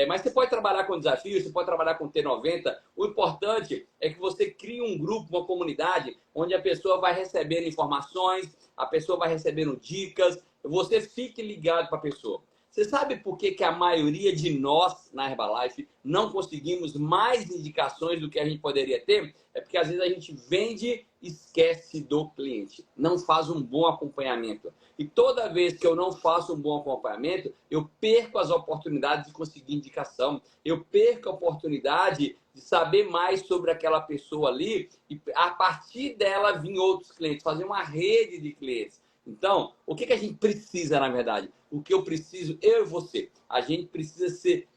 Speaker 1: Mas você pode trabalhar com desafios, você pode trabalhar com T90. O importante é que você crie um grupo, uma comunidade, onde a pessoa vai recebendo informações, a pessoa vai recebendo dicas, você fique ligado para a pessoa. Você sabe por que a maioria de nós na Herbalife não conseguimos mais indicações do que a gente poderia ter? É porque às vezes a gente vende e esquece do cliente, não faz um bom acompanhamento. E toda vez que eu não faço um bom acompanhamento, eu perco as oportunidades de conseguir indicação, eu perco a oportunidade de saber mais sobre aquela pessoa ali e a partir dela vir outros clientes, fazer uma rede de clientes. Então, o que a gente precisa, na verdade? O que eu preciso, eu e você, a gente precisa se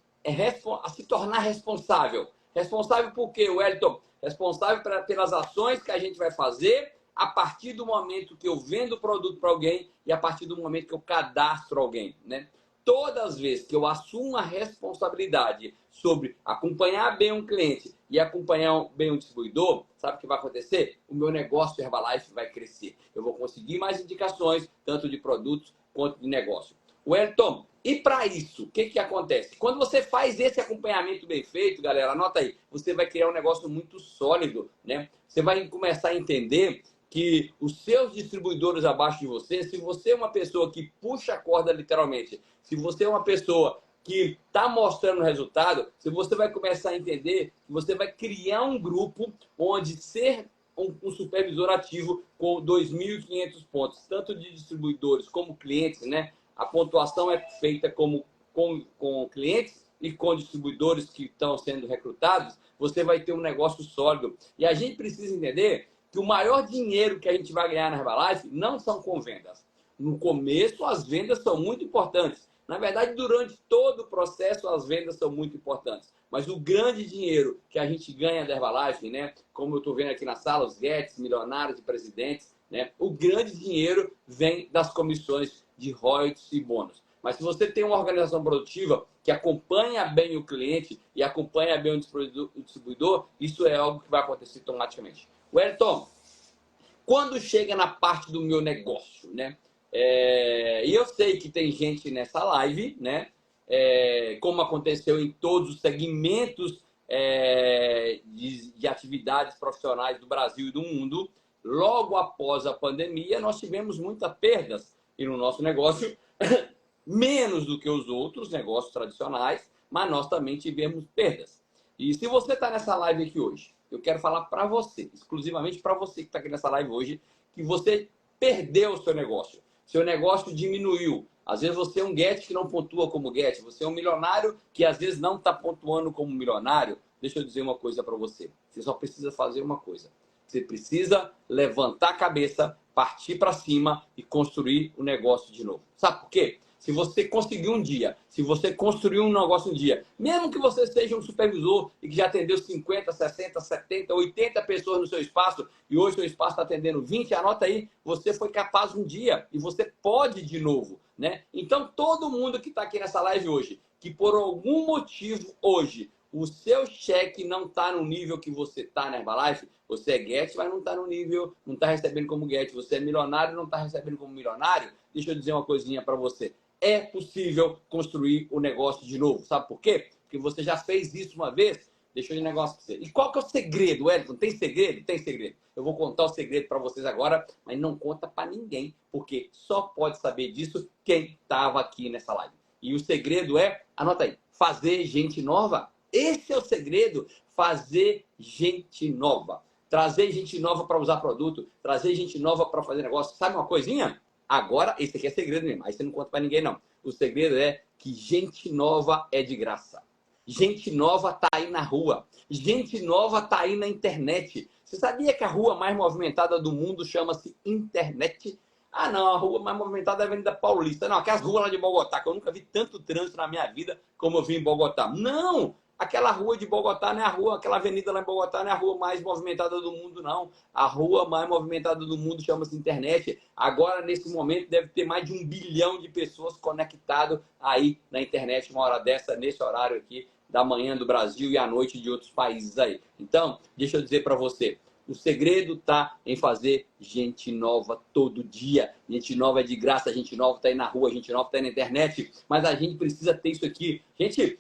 Speaker 1: tornar responsável. Responsável por quê, Wellington? Responsável pelas ações que a gente vai fazer a partir do momento que eu vendo o produto para alguém e a partir do momento que eu cadastro alguém, né? Todas as vezes que eu assumo a responsabilidade sobre acompanhar bem um cliente e acompanhar bem um distribuidor, sabe o que vai acontecer? O meu negócio Herbalife vai crescer. Eu vou conseguir mais indicações, tanto de produtos quanto de negócio. Wellington, e para isso, o que acontece? Quando você faz esse acompanhamento bem feito, galera, anota aí, você vai criar um negócio muito sólido, né? Você vai começar a entender que os seus distribuidores abaixo de você, se você é uma pessoa que puxa a corda literalmente, se você é uma pessoa que está mostrando resultado, se você vai começar a entender que você vai criar um grupo onde ser um supervisor ativo com 2.500 pontos, tanto de distribuidores como clientes, né? A pontuação é feita com clientes e com distribuidores que estão sendo recrutados, você vai ter um negócio sólido. E a gente precisa entender que o maior dinheiro que a gente vai ganhar na Herbalife não são com vendas. No começo, as vendas são muito importantes. Na verdade, durante todo o processo, as vendas são muito importantes. Mas o grande dinheiro que a gente ganha da Herbalife, né? Como eu estou vendo aqui na sala, os Guedes, milionários e presidentes, né? O grande dinheiro vem das comissões de royalties e bônus. Mas se você tem uma organização produtiva que acompanha bem o cliente e acompanha bem o distribuidor, isso é algo que vai acontecer automaticamente. Wellington, quando chega na parte do meu negócio, né? E eu sei que tem gente nessa live, né? Como aconteceu em todos os segmentos de atividades profissionais do Brasil e do mundo, logo após a pandemia, nós tivemos muitas perdas e no nosso negócio, menos do que os outros negócios tradicionais, mas nós também tivemos perdas. E se você está nessa live aqui hoje, eu quero falar para você, exclusivamente para você que está aqui nessa live hoje, que você perdeu o seu negócio. Seu negócio diminuiu. Às vezes você é um Get que não pontua como Get. Você é um milionário que às vezes não está pontuando como milionário. Deixa eu dizer uma coisa para você. Você só precisa fazer uma coisa. Você precisa levantar a cabeça, partir para cima e construir o negócio de novo. Sabe por quê? Se você conseguir um dia, se você construir um negócio um dia, mesmo que você seja um supervisor e que já atendeu 50, 60, 70, 80 pessoas no seu espaço e hoje o seu espaço está atendendo 20, anota aí, você foi capaz um dia e você pode de novo, né? Então, todo mundo que está aqui nessa live hoje, que por algum motivo hoje o seu cheque não está no nível que você está na Herbalife, você é Get, mas não está no nível, não está recebendo como Get, você é milionário, não está recebendo como milionário, deixa eu dizer uma coisinha para você. É possível construir o negócio de novo. Sabe por quê? Porque você já fez isso uma vez. Deixa eu dizer um negócio para você. E qual que é o segredo, Wellington? Tem segredo? Tem segredo. Eu vou contar o segredo para vocês agora, mas não conta para ninguém, porque só pode saber disso quem estava aqui nessa live. E o segredo é, anota aí, fazer gente nova. Esse é o segredo, fazer gente nova. Trazer gente nova para usar produto, trazer gente nova para fazer negócio. Sabe uma coisinha? Agora, esse aqui é segredo mesmo. Aí você não conta para ninguém, não. O segredo é que gente nova é de graça. Gente nova tá aí na rua. Gente nova tá aí na internet. Você sabia que a rua mais movimentada do mundo chama-se internet? Ah, não, a rua mais movimentada é a Avenida Paulista. Não, aquelas ruas lá de Bogotá, que eu nunca vi tanto trânsito na minha vida como eu vi em Bogotá. Não! Aquela rua de Bogotá não é a rua, aquela avenida lá em Bogotá não é a rua mais movimentada do mundo, não. A rua mais movimentada do mundo chama-se internet. Agora, nesse momento, deve ter mais de 1 bilhão de pessoas conectadas aí na internet, uma hora dessa, nesse horário aqui, da manhã do Brasil e à noite de outros países aí. Então, deixa eu dizer para você, o segredo está em fazer gente nova todo dia. Gente nova é de graça, gente nova está aí na rua, gente nova está aí na internet. Mas a gente precisa ter isso aqui. Gente,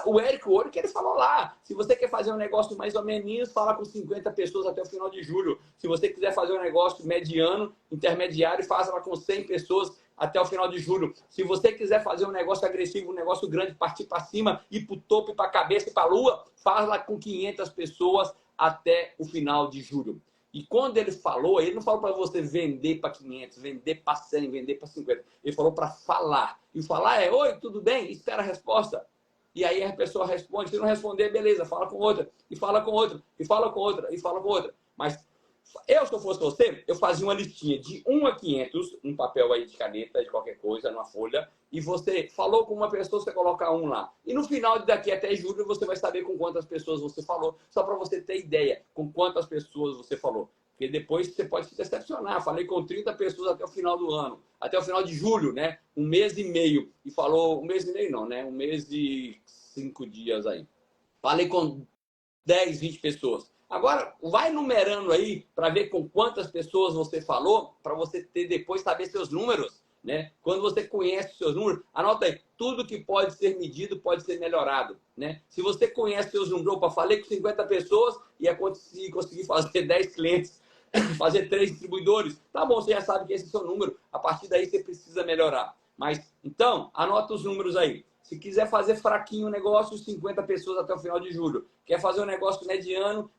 Speaker 1: o Érico Ouro, que ele falou lá. Se você quer fazer um negócio mais ou menos, fala com 50 pessoas até o final de julho. Se você quiser fazer um negócio mediano, intermediário, faça lá com 100 pessoas até o final de julho. Se você quiser fazer um negócio agressivo, um negócio grande, partir para cima, ir para o topo, para a cabeça e para a lua, faz lá com 500 pessoas até o final de julho. E quando ele falou, ele não falou para você vender para 500, vender para 100, vender para 50. Ele falou para falar. E falar é, oi, tudo bem? Espera a resposta. E aí a pessoa responde. Se não responder, beleza, fala com outra. E fala com outra. E fala com outra. E fala com outra. Mas eu, se eu fosse você, eu fazia uma listinha de 1 a 500, um papel aí de caneta, de qualquer coisa, numa folha, e você falou com uma pessoa, você coloca 1 lá. E no final daqui até julho, você vai saber com quantas pessoas você falou, só para você ter ideia com quantas pessoas você falou. Porque depois você pode se decepcionar. Falei com 30 pessoas até o final do ano, até o final de julho, né? 1 mês e meio. E falou, 1 mês e meio não, né? 1 mês e 5 dias aí. Falei com 10, 20 pessoas. Agora, vai numerando aí para ver com quantas pessoas você falou, para você ter depois saber seus números, né? Quando você conhece os seus números, anota aí, tudo que pode ser medido pode ser melhorado, né? Se você conhece seus números, opa, falei com 50 pessoas e conseguir fazer 10 clientes, fazer 3 distribuidores, tá bom, você já sabe que esse é o seu número, a partir daí você precisa melhorar. Mas, então, anota os números aí. Se quiser fazer fraquinho o negócio, 50 pessoas até o final de julho. Quer fazer um negócio mediano,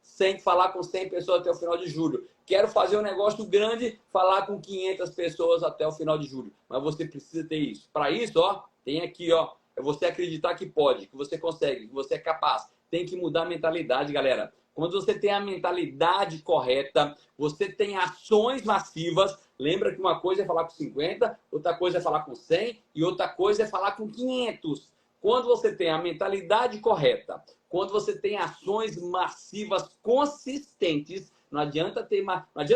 Speaker 1: falar com 100 pessoas até o final de julho. Quero fazer um negócio grande, falar com 500 pessoas até o final de julho. Mas você precisa ter isso. Para isso, ó, tem aqui, ó, é você acreditar que pode, que você consegue, que você é capaz. Tem que mudar a mentalidade, galera. Quando você tem a mentalidade correta, você tem ações massivas. Lembra que uma coisa é falar com 50, outra coisa é falar com 100 e outra coisa é falar com 500. Quando você tem a mentalidade correta, quando você tem ações massivas consistentes, não adianta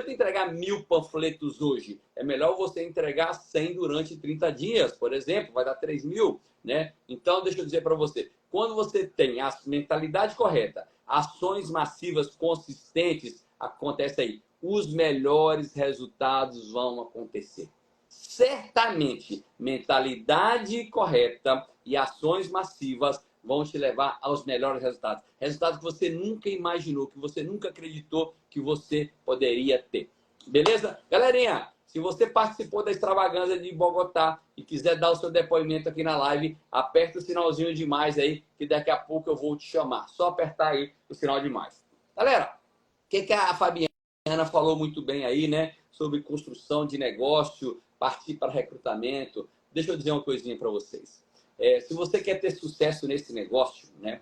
Speaker 1: entregar 1000 panfletos hoje. É melhor você entregar 100 durante 30 dias, por exemplo, vai dar 3.000, né? Então, deixa eu dizer para você, quando você tem a mentalidade correta, ações massivas consistentes, acontece aí, os melhores resultados vão acontecer. Certamente, mentalidade correta e ações massivas vão te levar aos melhores resultados. Resultados que você nunca imaginou, que você nunca acreditou que você poderia ter. Beleza? Galerinha, se você participou da extravagância de Bogotá e quiser dar o seu depoimento aqui na live, aperta o sinalzinho de mais aí, que daqui a pouco eu vou te chamar. Só apertar aí o sinal de mais. Galera, o que a Fabiana falou muito bem aí, né? Sobre construção de negócio, partir para recrutamento. Deixa eu dizer uma coisinha para vocês. Se você quer ter sucesso nesse negócio, né?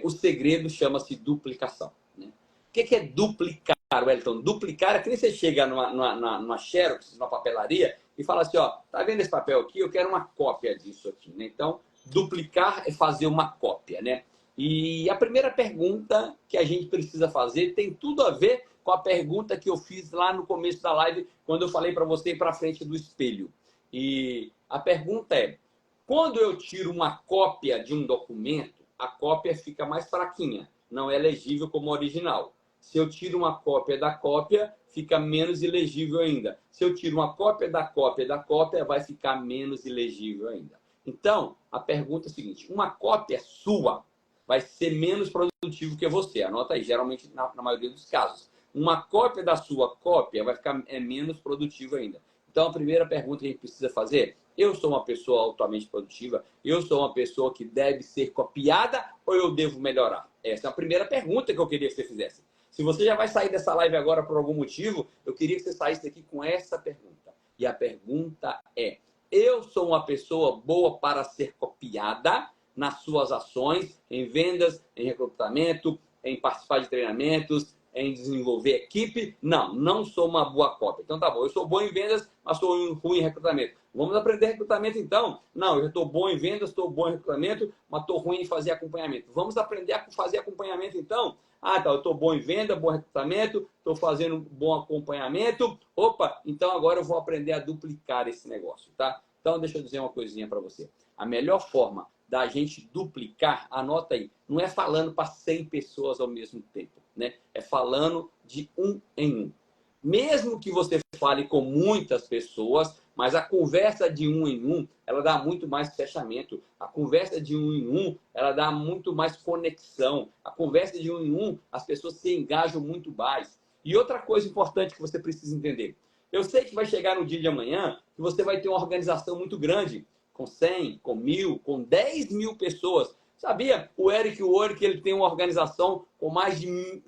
Speaker 1: O segredo chama-se duplicação. Né? O que é duplicar, Wellington? Duplicar é que nem você chega numa Xerox, numa papelaria, e fala assim, ó, tá vendo esse papel aqui? Eu quero uma cópia disso aqui. Né? Então, duplicar é fazer uma cópia, né? E a primeira pergunta que a gente precisa fazer tem tudo a ver com a pergunta que eu fiz lá no começo da live, quando eu falei para você ir para frente do espelho. E a pergunta é, quando eu tiro uma cópia de um documento, a cópia fica mais fraquinha, não é legível como original. Se eu tiro uma cópia da cópia, fica menos ilegível ainda. Se eu tiro uma cópia da cópia, vai ficar menos ilegível ainda. Então, a pergunta é a seguinte, uma cópia sua vai ser menos produtivo que você. Anota aí, geralmente, na maioria dos casos. Uma cópia da sua cópia vai ficar menos produtiva ainda. Então, a primeira pergunta que a gente precisa fazer, eu sou uma pessoa altamente produtiva? Eu sou uma pessoa que deve ser copiada ou eu devo melhorar? Essa é a primeira pergunta que eu queria que você fizesse. Se você já vai sair dessa live agora por algum motivo, eu queria que você saísse daqui com essa pergunta. E a pergunta é, eu sou uma pessoa boa para ser copiada nas suas ações, em vendas, em recrutamento, em participar de treinamentos, em desenvolver equipe? Não, não sou uma boa cópia. Então tá bom, eu sou bom em vendas, mas sou ruim em recrutamento. Vamos aprender recrutamento então? Não, eu já estou bom em vendas, estou bom em recrutamento, mas estou ruim em fazer acompanhamento. Vamos aprender a fazer acompanhamento então? Ah, tá, eu estou bom em venda, bom em recrutamento, estou fazendo bom acompanhamento. Opa, então agora eu vou aprender a duplicar esse negócio, tá? Então deixa eu dizer uma coisinha para você. A melhor forma da gente duplicar, anota aí, não é falando para 100 pessoas ao mesmo tempo, né? É falando de um em um. Mesmo que você fale com muitas pessoas, mas a conversa de um em um, ela dá muito mais fechamento. A conversa de um em um, ela dá muito mais conexão. A conversa de um em um, as pessoas se engajam muito mais. E outra coisa importante que você precisa entender. Eu sei que vai chegar no dia de amanhã que você vai ter uma organização muito grande, com 100, com 1000, com 10.000 pessoas. Sabia? O Eric Worre, que ele tem uma organização com mais de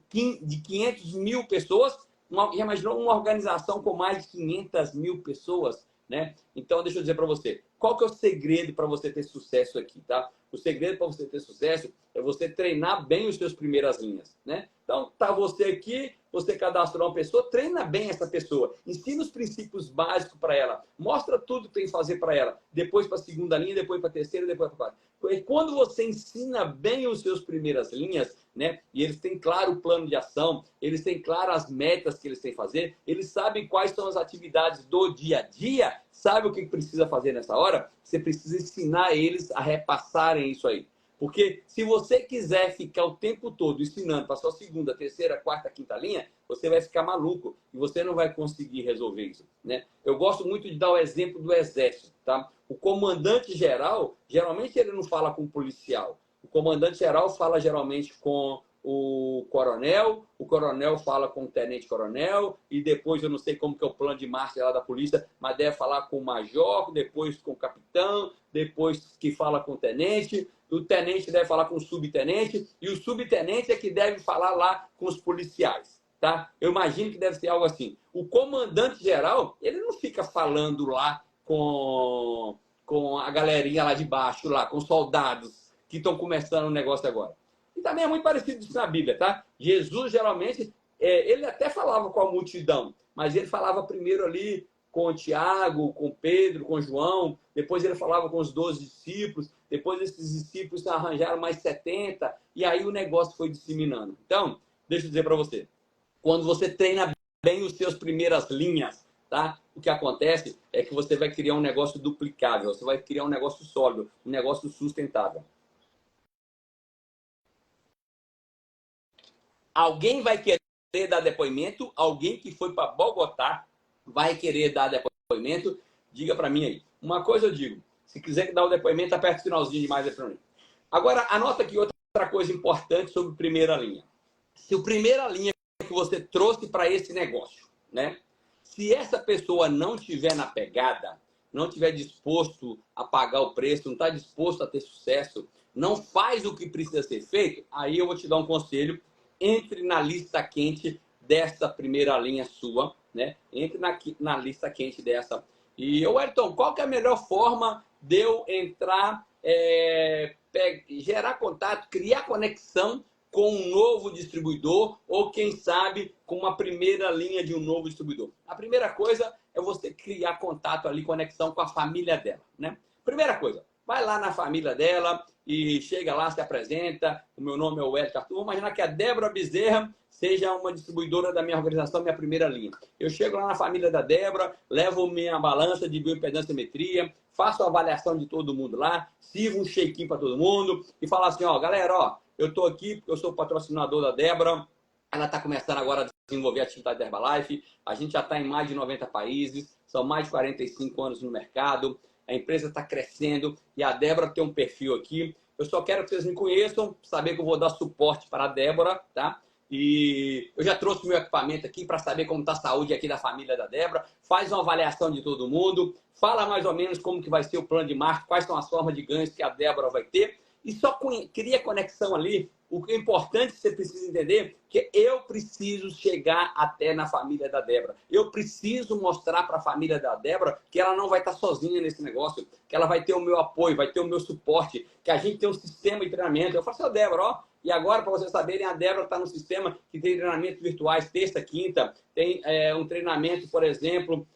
Speaker 1: 500.000 pessoas. Já imaginou uma organização com mais de 500.000 pessoas? Né? Então, deixa eu dizer para você, qual que é o segredo para você ter sucesso aqui, tá? O segredo para você ter sucesso é você treinar bem os seus primeiras linhas, né? Então, tá você aqui, você cadastrou uma pessoa, treina bem essa pessoa, ensina os princípios básicos para ela, mostra tudo que tem que fazer para ela, depois para a segunda linha, depois para a terceira, depois para a quarta. E quando você ensina bem os seus primeiras linhas, né? E eles têm claro o plano de ação, eles têm claro as metas que eles têm que fazer, eles sabem quais são as atividades do dia a dia, sabe o que precisa fazer nessa hora? Você precisa ensinar eles a repassarem isso aí. Porque se você quiser ficar o tempo todo ensinando para sua segunda, terceira, quarta, quinta linha, você vai ficar maluco e você não vai conseguir resolver isso, né? Eu gosto muito de dar o exemplo do exército, tá? O comandante-geral, geralmente ele não fala com o policial. O comandante-geral fala geralmente com o coronel fala com o tenente-coronel, e depois eu não sei como que é o plano de marcha lá da polícia, mas deve falar com o major, depois com o capitão, depois que fala com o tenente deve falar com o subtenente, e o subtenente é que deve falar lá com os policiais, tá? Eu imagino que deve ser algo assim. O comandante-geral, ele não fica falando lá com a galerinha lá de baixo, lá, com os soldados que estão começando o negócio agora. E também é muito parecido isso na Bíblia, tá? Jesus, geralmente, ele até falava com a multidão, mas ele falava primeiro ali com Tiago, com Pedro, com João, depois ele falava com os 12 discípulos, depois esses discípulos arranjaram mais 70, e aí o negócio foi disseminando. Então, deixa eu dizer para você, quando você treina bem os seus primeiras linhas, tá? O que acontece é que você vai criar um negócio duplicável, você vai criar um negócio sólido, um negócio sustentável. Alguém vai querer dar depoimento, alguém que foi para Bogotá vai querer dar depoimento, diga para mim aí. Uma coisa eu digo, se quiser dar o depoimento, aperte o finalzinho de mais aí para mim. Agora, anota aqui outra coisa importante sobre primeira linha. Se o primeira linha que você trouxe para esse negócio, né? Se essa pessoa não estiver na pegada, não estiver disposto a pagar o preço, não está disposto a ter sucesso, não faz o que precisa ser feito, aí eu vou te dar um conselho, entre na lista quente dessa primeira linha sua, né? Entre na lista quente dessa. E, Wellington, qual que é a melhor forma de eu entrar, gerar contato, criar conexão com um novo distribuidor ou, quem sabe, com uma primeira linha de um novo distribuidor? A primeira coisa é você criar contato ali, conexão com a família dela, né? Primeira coisa, vai lá na família dela e chega lá, se apresenta. O meu nome é Wellington Arthur. Vamos imaginar que a Débora Bezerra seja uma distribuidora da minha organização, minha primeira linha. Eu chego lá na família da Débora, levo minha balança de bioimpedanciometria, faço a avaliação de todo mundo lá, sirvo um shake-in para todo mundo e falo assim, ó, galera, ó, eu estou aqui porque eu sou patrocinador da Débora, ela está começando agora a desenvolver a atividade da Herbalife, a gente já está em mais de 90 países, são mais de 45 anos no mercado, a empresa está crescendo e a Débora tem um perfil aqui. Eu só quero que vocês me conheçam, saber que eu vou dar suporte para a Débora, tá? E eu já trouxe meu equipamento aqui para saber como está a saúde aqui da família da Débora. Faz uma avaliação de todo mundo, fala mais ou menos como que vai ser o plano de marketing, quais são as formas de ganhos que a Débora vai ter e só cria conexão ali. O que é importante que você precisa entender é que eu preciso chegar até na família da Débora. Eu preciso mostrar para a família da Débora que ela não vai estar sozinha nesse negócio, que ela vai ter o meu apoio, vai ter o meu suporte, que a gente tem um sistema de treinamento. Eu falo assim, Débora, ó, e agora, para vocês saberem, a Débora está no sistema que tem treinamentos virtuais, terça, quinta, tem um treinamento, por exemplo.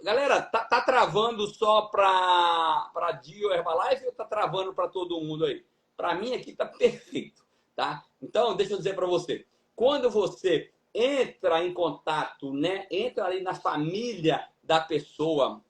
Speaker 1: Galera, tá travando só para Dio Herbalife ou tá travando para todo mundo aí? Para mim aqui tá perfeito. Tá? Então, deixa eu dizer para você, quando você entra em contato, né, entra ali na família da pessoa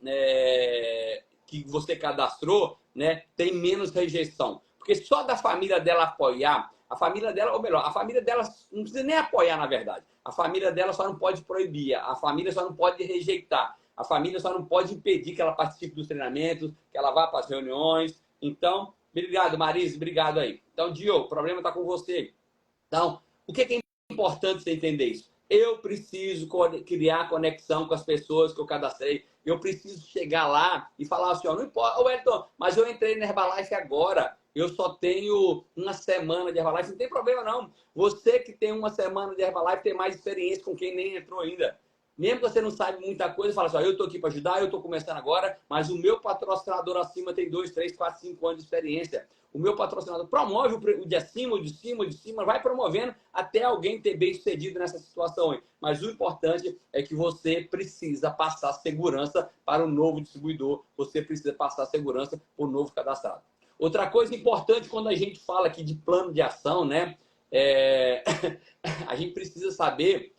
Speaker 1: que você cadastrou, né, tem menos rejeição. Porque só da família dela apoiar, a família dela, ou melhor, a família dela não precisa nem apoiar, na verdade. A família dela só não pode proibir, a família só não pode rejeitar, a família só não pode impedir que ela participe dos treinamentos, que ela vá para as reuniões. Então, obrigado, Marise, obrigado aí. Então, Diogo, o problema está com você. Então, o que é importante você entender isso? Eu preciso criar conexão com as pessoas que eu cadastrei. Eu preciso chegar lá e falar assim, ó, não importa, Wellington, mas eu entrei na Herbalife agora. Eu só tenho uma semana de Herbalife. Não tem problema, não. Você que tem uma semana de Herbalife tem mais experiência com quem nem entrou ainda. Mesmo que você não sabe muita coisa, fala assim, ó, eu estou aqui para ajudar, eu estou começando agora, mas o meu patrocinador acima tem 2, 3, 4, 5 anos de experiência. O meu patrocinador promove o de acima, o de cima, o de cima, vai promovendo até alguém ter bem sucedido nessa situação aí. Mas o importante é que você precisa passar segurança para o novo distribuidor, você precisa passar segurança para o novo cadastrado. Outra coisa importante quando a gente fala aqui de plano de ação, né? A gente precisa saber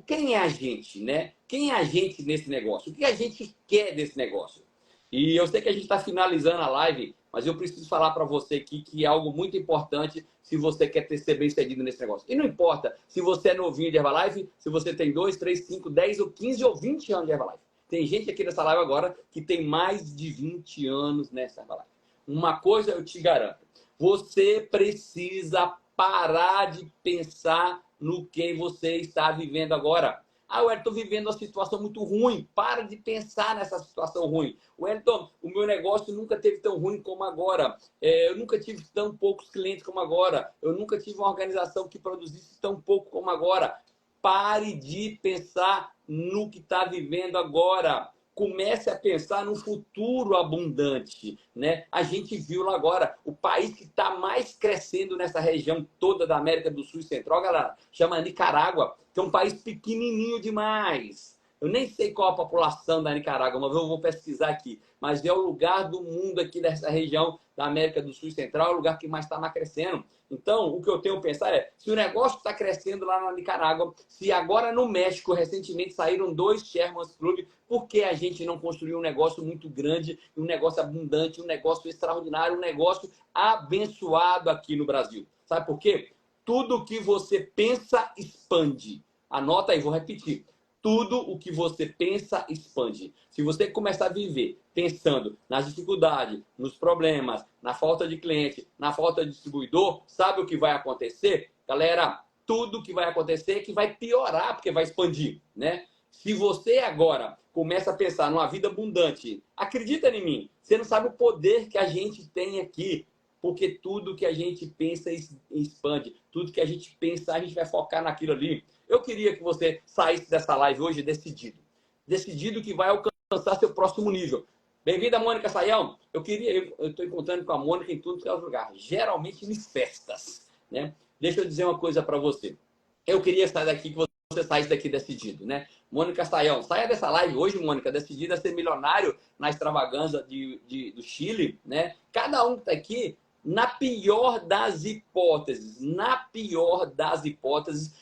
Speaker 1: quem é a gente, né? Quem é a gente nesse negócio? O que a gente quer desse negócio? E eu sei que a gente está finalizando a live, mas eu preciso falar para você aqui que é algo muito importante se você quer ser bem sucedido nesse negócio. E não importa se você é novinho de Herbalife, se você tem 2, 3, 5, 10 ou 15 ou 20 anos de Herbalife. Tem gente aqui nessa live agora que tem mais de 20 anos nessa Herbalife. Uma coisa eu te garanto, você precisa parar de pensar no que você está vivendo agora. Ah, Wellington, estou vivendo uma situação muito ruim. Para de pensar nessa situação ruim. Wellington, o meu negócio nunca teve tão ruim como agora. Eu nunca tive tão poucos clientes como agora. Eu nunca tive uma organização que produzisse tão pouco como agora. Pare de pensar no que está vivendo agora. Comece a pensar no futuro abundante, né? A gente viu lá agora, o país que está mais crescendo nessa região toda da América do Sul e Central, galera, chama Nicarágua, que é um país pequenininho demais. Eu nem sei qual a população da Nicarágua, mas eu vou pesquisar aqui. Mas é o lugar do mundo aqui dessa região da América do Sul e Central, é o lugar que mais está crescendo. Então, o que eu tenho a pensar é, se o negócio está crescendo lá na Nicarágua, se agora no México, recentemente, saíram 2 Sherman's Club, por que a gente não construiu um negócio muito grande, um negócio abundante, um negócio extraordinário, um negócio abençoado aqui no Brasil? Sabe por quê? Tudo que você pensa, expande. Anota aí, vou repetir. Tudo o que você pensa, expande. Se você começar a viver pensando nas dificuldades, nos problemas, na falta de cliente, na falta de distribuidor, sabe o que vai acontecer? Galera, tudo que vai acontecer é que vai piorar, porque vai expandir, né? Se você agora começa a pensar numa vida abundante, acredita em mim, você não sabe o poder que a gente tem aqui. Porque tudo que a gente pensa expande. Tudo que a gente pensa, a gente vai focar naquilo ali. Eu queria que você saísse dessa live hoje decidido. Decidido que vai alcançar seu próximo nível. Bem-vinda, Mônica Saião. Eu estou encontrando com a Mônica em tudo que é lugar. Geralmente em festas, né? Deixa eu dizer uma coisa para você. Eu queria sair daqui, que você saísse daqui decidido, né? Mônica Saião, saia dessa live hoje, Mônica, decidida a ser milionário na extravaganza do Chile, né? Cada um que está aqui, na pior das hipóteses,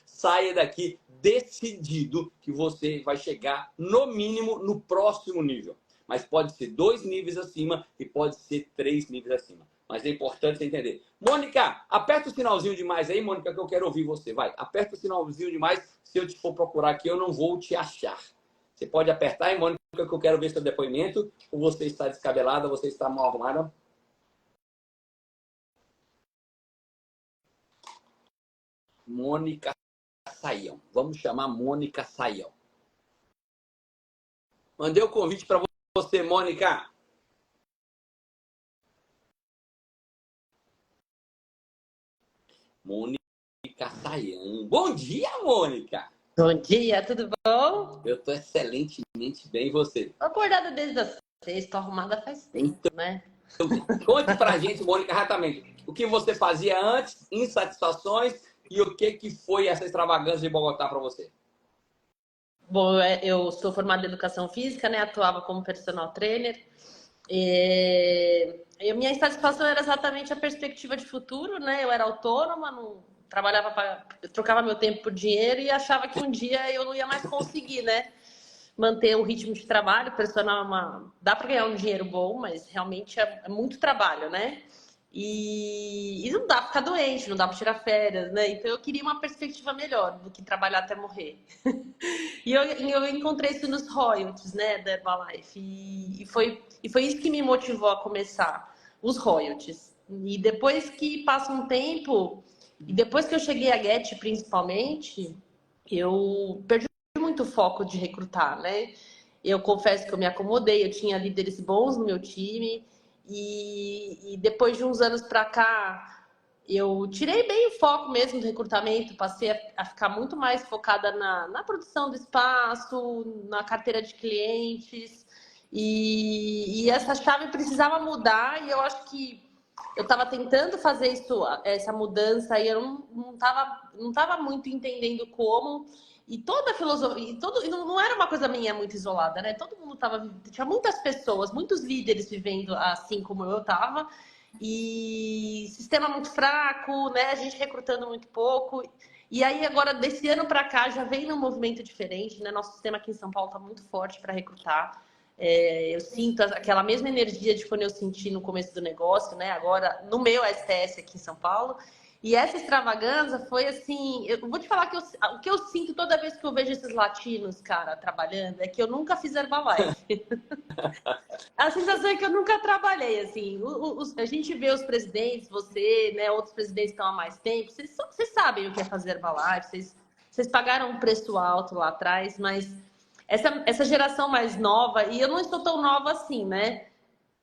Speaker 1: saia daqui decidido que você vai chegar, no mínimo, no próximo nível. Mas pode ser 2 níveis acima e pode ser 3 níveis acima. Mas é importante você entender. Mônica, aperta o sinalzinho de mais aí, Mônica, que eu quero ouvir você. Vai, aperta o sinalzinho de mais. Se eu te for procurar aqui, eu não vou te achar. Você pode apertar aí, Mônica, que eu quero ver seu depoimento. Ou você está descabelada, você está mal arrumada. Mônica Saião. Vamos chamar Mônica Saião. Mandei o convite para você, Mônica. Mônica Saião. Bom dia, Mônica.
Speaker 3: Bom dia, tudo bom?
Speaker 1: Eu estou excelentemente bem, e você?
Speaker 3: Tô acordada desde as 6, tô arrumada faz tempo, né?
Speaker 1: Conte pra gente, Mônica, rapidamente, o que você fazia antes, insatisfações, e o que foi essa extravagância de Bogotá para você?
Speaker 3: Bom, eu sou formada em Educação Física, né? Atuava como personal trainer. E a minha insatisfação era exatamente a perspectiva de futuro, né? Eu era autônoma, não trabalhava eu trocava meu tempo por dinheiro e achava que um dia eu não ia mais conseguir, né? Manter o ritmo de trabalho. Personal dá para ganhar um dinheiro bom, mas realmente é muito trabalho, né? E não dá pra ficar doente, não dá pra tirar férias, né? Então eu queria uma perspectiva melhor do que trabalhar até morrer. E eu encontrei isso nos royalties, né, da Herbalife. E foi isso que me motivou a começar, os royalties. E depois que passa um tempo, e depois que eu cheguei a Get principalmente, eu perdi muito foco de recrutar, né? Eu confesso que eu me acomodei, eu tinha líderes bons no meu time. E depois de uns anos para cá, eu tirei bem o foco mesmo do recrutamento, passei a ficar muito mais focada na produção do espaço, na carteira de clientes. E essa chave precisava mudar, e eu acho que eu estava tentando fazer essa mudança, e eu não tava muito entendendo como. E toda a filosofia, e não era uma coisa minha muito isolada, né? Todo mundo tinha muitas pessoas, muitos líderes vivendo assim como eu estava, e sistema muito fraco, né? A gente recrutando muito pouco. E aí agora, desse ano para cá, já vem num movimento diferente, né? Nosso sistema aqui em São Paulo está muito forte para recrutar. Eu sinto aquela mesma energia de quando eu senti no começo do negócio, né? Agora, no meu STS aqui em São Paulo. E essa extravagância foi assim, eu vou te falar que o que eu sinto toda vez que eu vejo esses latinos, cara, trabalhando, é que eu nunca fiz Herbalife. A sensação é que eu nunca trabalhei, assim. A gente vê os presidentes, você, né, outros presidentes que estão há mais tempo, vocês sabem o que é fazer Herbalife, vocês pagaram um preço alto lá atrás, mas essa geração mais nova, e eu não estou tão nova assim, né?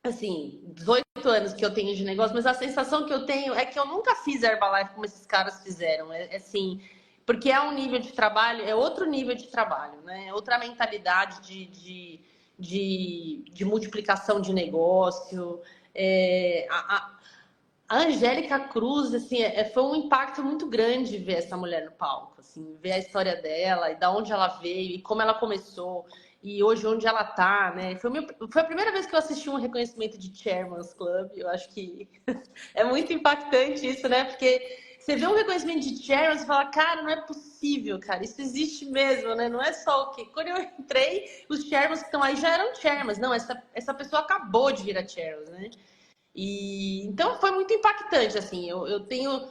Speaker 3: Assim, 18 anos que eu tenho de negócio, mas a sensação que eu tenho é que eu nunca fiz Herbalife como esses caras fizeram. Assim, porque é um nível de trabalho, é outro nível de trabalho, né? É outra mentalidade de multiplicação de negócio. A Angélica Cruz, assim, foi um impacto muito grande ver essa mulher no palco, assim, ver a história dela e da onde ela veio e como ela começou e hoje onde ela tá, né? Foi a primeira vez que eu assisti um reconhecimento de Chairman's Club. Eu acho que é muito impactante isso, né? Porque você vê um reconhecimento de Chairman's e fala, cara, não é possível, cara, isso existe mesmo, né? Não é só o quê? Quando eu entrei, os Chairmans que estão aí já eram Chairmans. Não, essa pessoa acabou de virar Chairmans, né? E então foi muito impactante, assim. Eu tenho,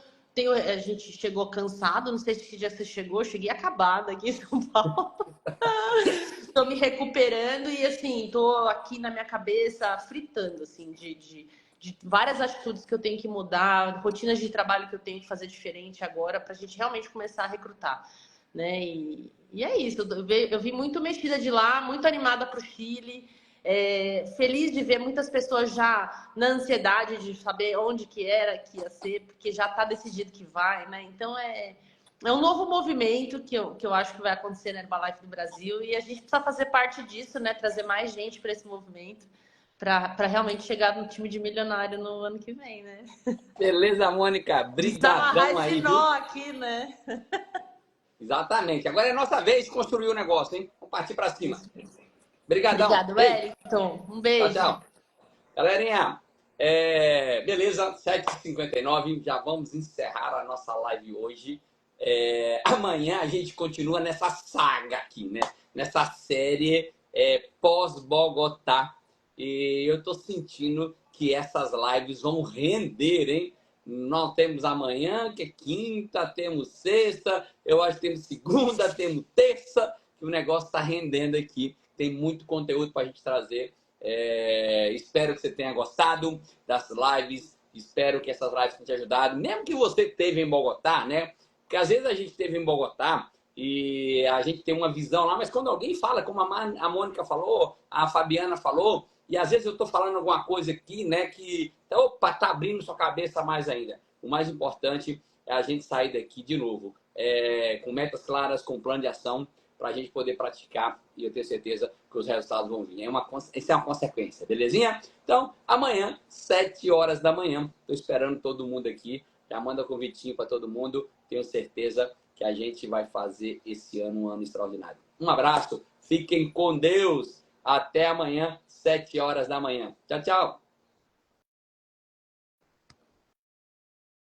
Speaker 3: a gente chegou cansado, não sei se que dia você chegou, eu cheguei acabada aqui em São Paulo. Estou me recuperando e assim, estou aqui na minha cabeça fritando, assim, de várias atitudes que eu tenho que mudar, rotinas de trabalho que eu tenho que fazer diferente agora, para a gente realmente começar a recrutar, né? E é isso, eu vi muito mexida de lá, muito animada para o Chile. Feliz de ver muitas pessoas já na ansiedade de saber onde que ia ser, porque já está decidido que vai, né? Então é um novo movimento que eu acho que vai acontecer na Herbalife do Brasil e a gente precisa fazer parte disso, né? Trazer mais gente para esse movimento, para realmente chegar no time de milionário no ano que vem, né?
Speaker 1: Beleza, Mônica.
Speaker 3: Desamarrar
Speaker 1: Brigadão
Speaker 3: esse
Speaker 1: aí,
Speaker 3: nó
Speaker 1: viu?
Speaker 3: aqui, né?
Speaker 1: Exatamente. Agora é nossa vez de construir o negócio, hein? Vamos partir para cima. Brigadão.
Speaker 3: Obrigado,
Speaker 1: Beijo.
Speaker 3: Wellington. Um
Speaker 1: Tchau,
Speaker 3: beijo.
Speaker 1: tchau. Galerinha, beleza, 7h59, já vamos encerrar a nossa live hoje. Amanhã a gente continua nessa saga aqui, né? Nessa série pós-Bogotá. E eu tô sentindo que essas lives vão render, hein? Nós temos amanhã, que é quinta, temos sexta, eu acho que temos segunda, temos terça, que o negócio está rendendo aqui. Tem muito conteúdo para a gente trazer. Espero que você tenha gostado das lives. Espero que essas lives tenham te ajudado. Mesmo que você esteve em Bogotá, né? Porque às vezes a gente esteve em Bogotá e a gente tem uma visão lá, mas quando alguém fala, como a Mônica falou, a Fabiana falou, e às vezes eu estou falando alguma coisa aqui, né, que, opa, tá abrindo sua cabeça mais ainda. O mais importante é a gente sair daqui de novo, com metas claras, com plano de ação, para a gente poder praticar e eu tenho certeza que os resultados vão vir. Isso é uma consequência, belezinha? Então, amanhã, 7 horas da manhã, estou esperando todo mundo aqui. Já manda convitinho para todo mundo. Tenho certeza que a gente vai fazer esse ano um ano extraordinário. Um abraço, fiquem com Deus. Até amanhã, 7 horas da manhã. Tchau, tchau.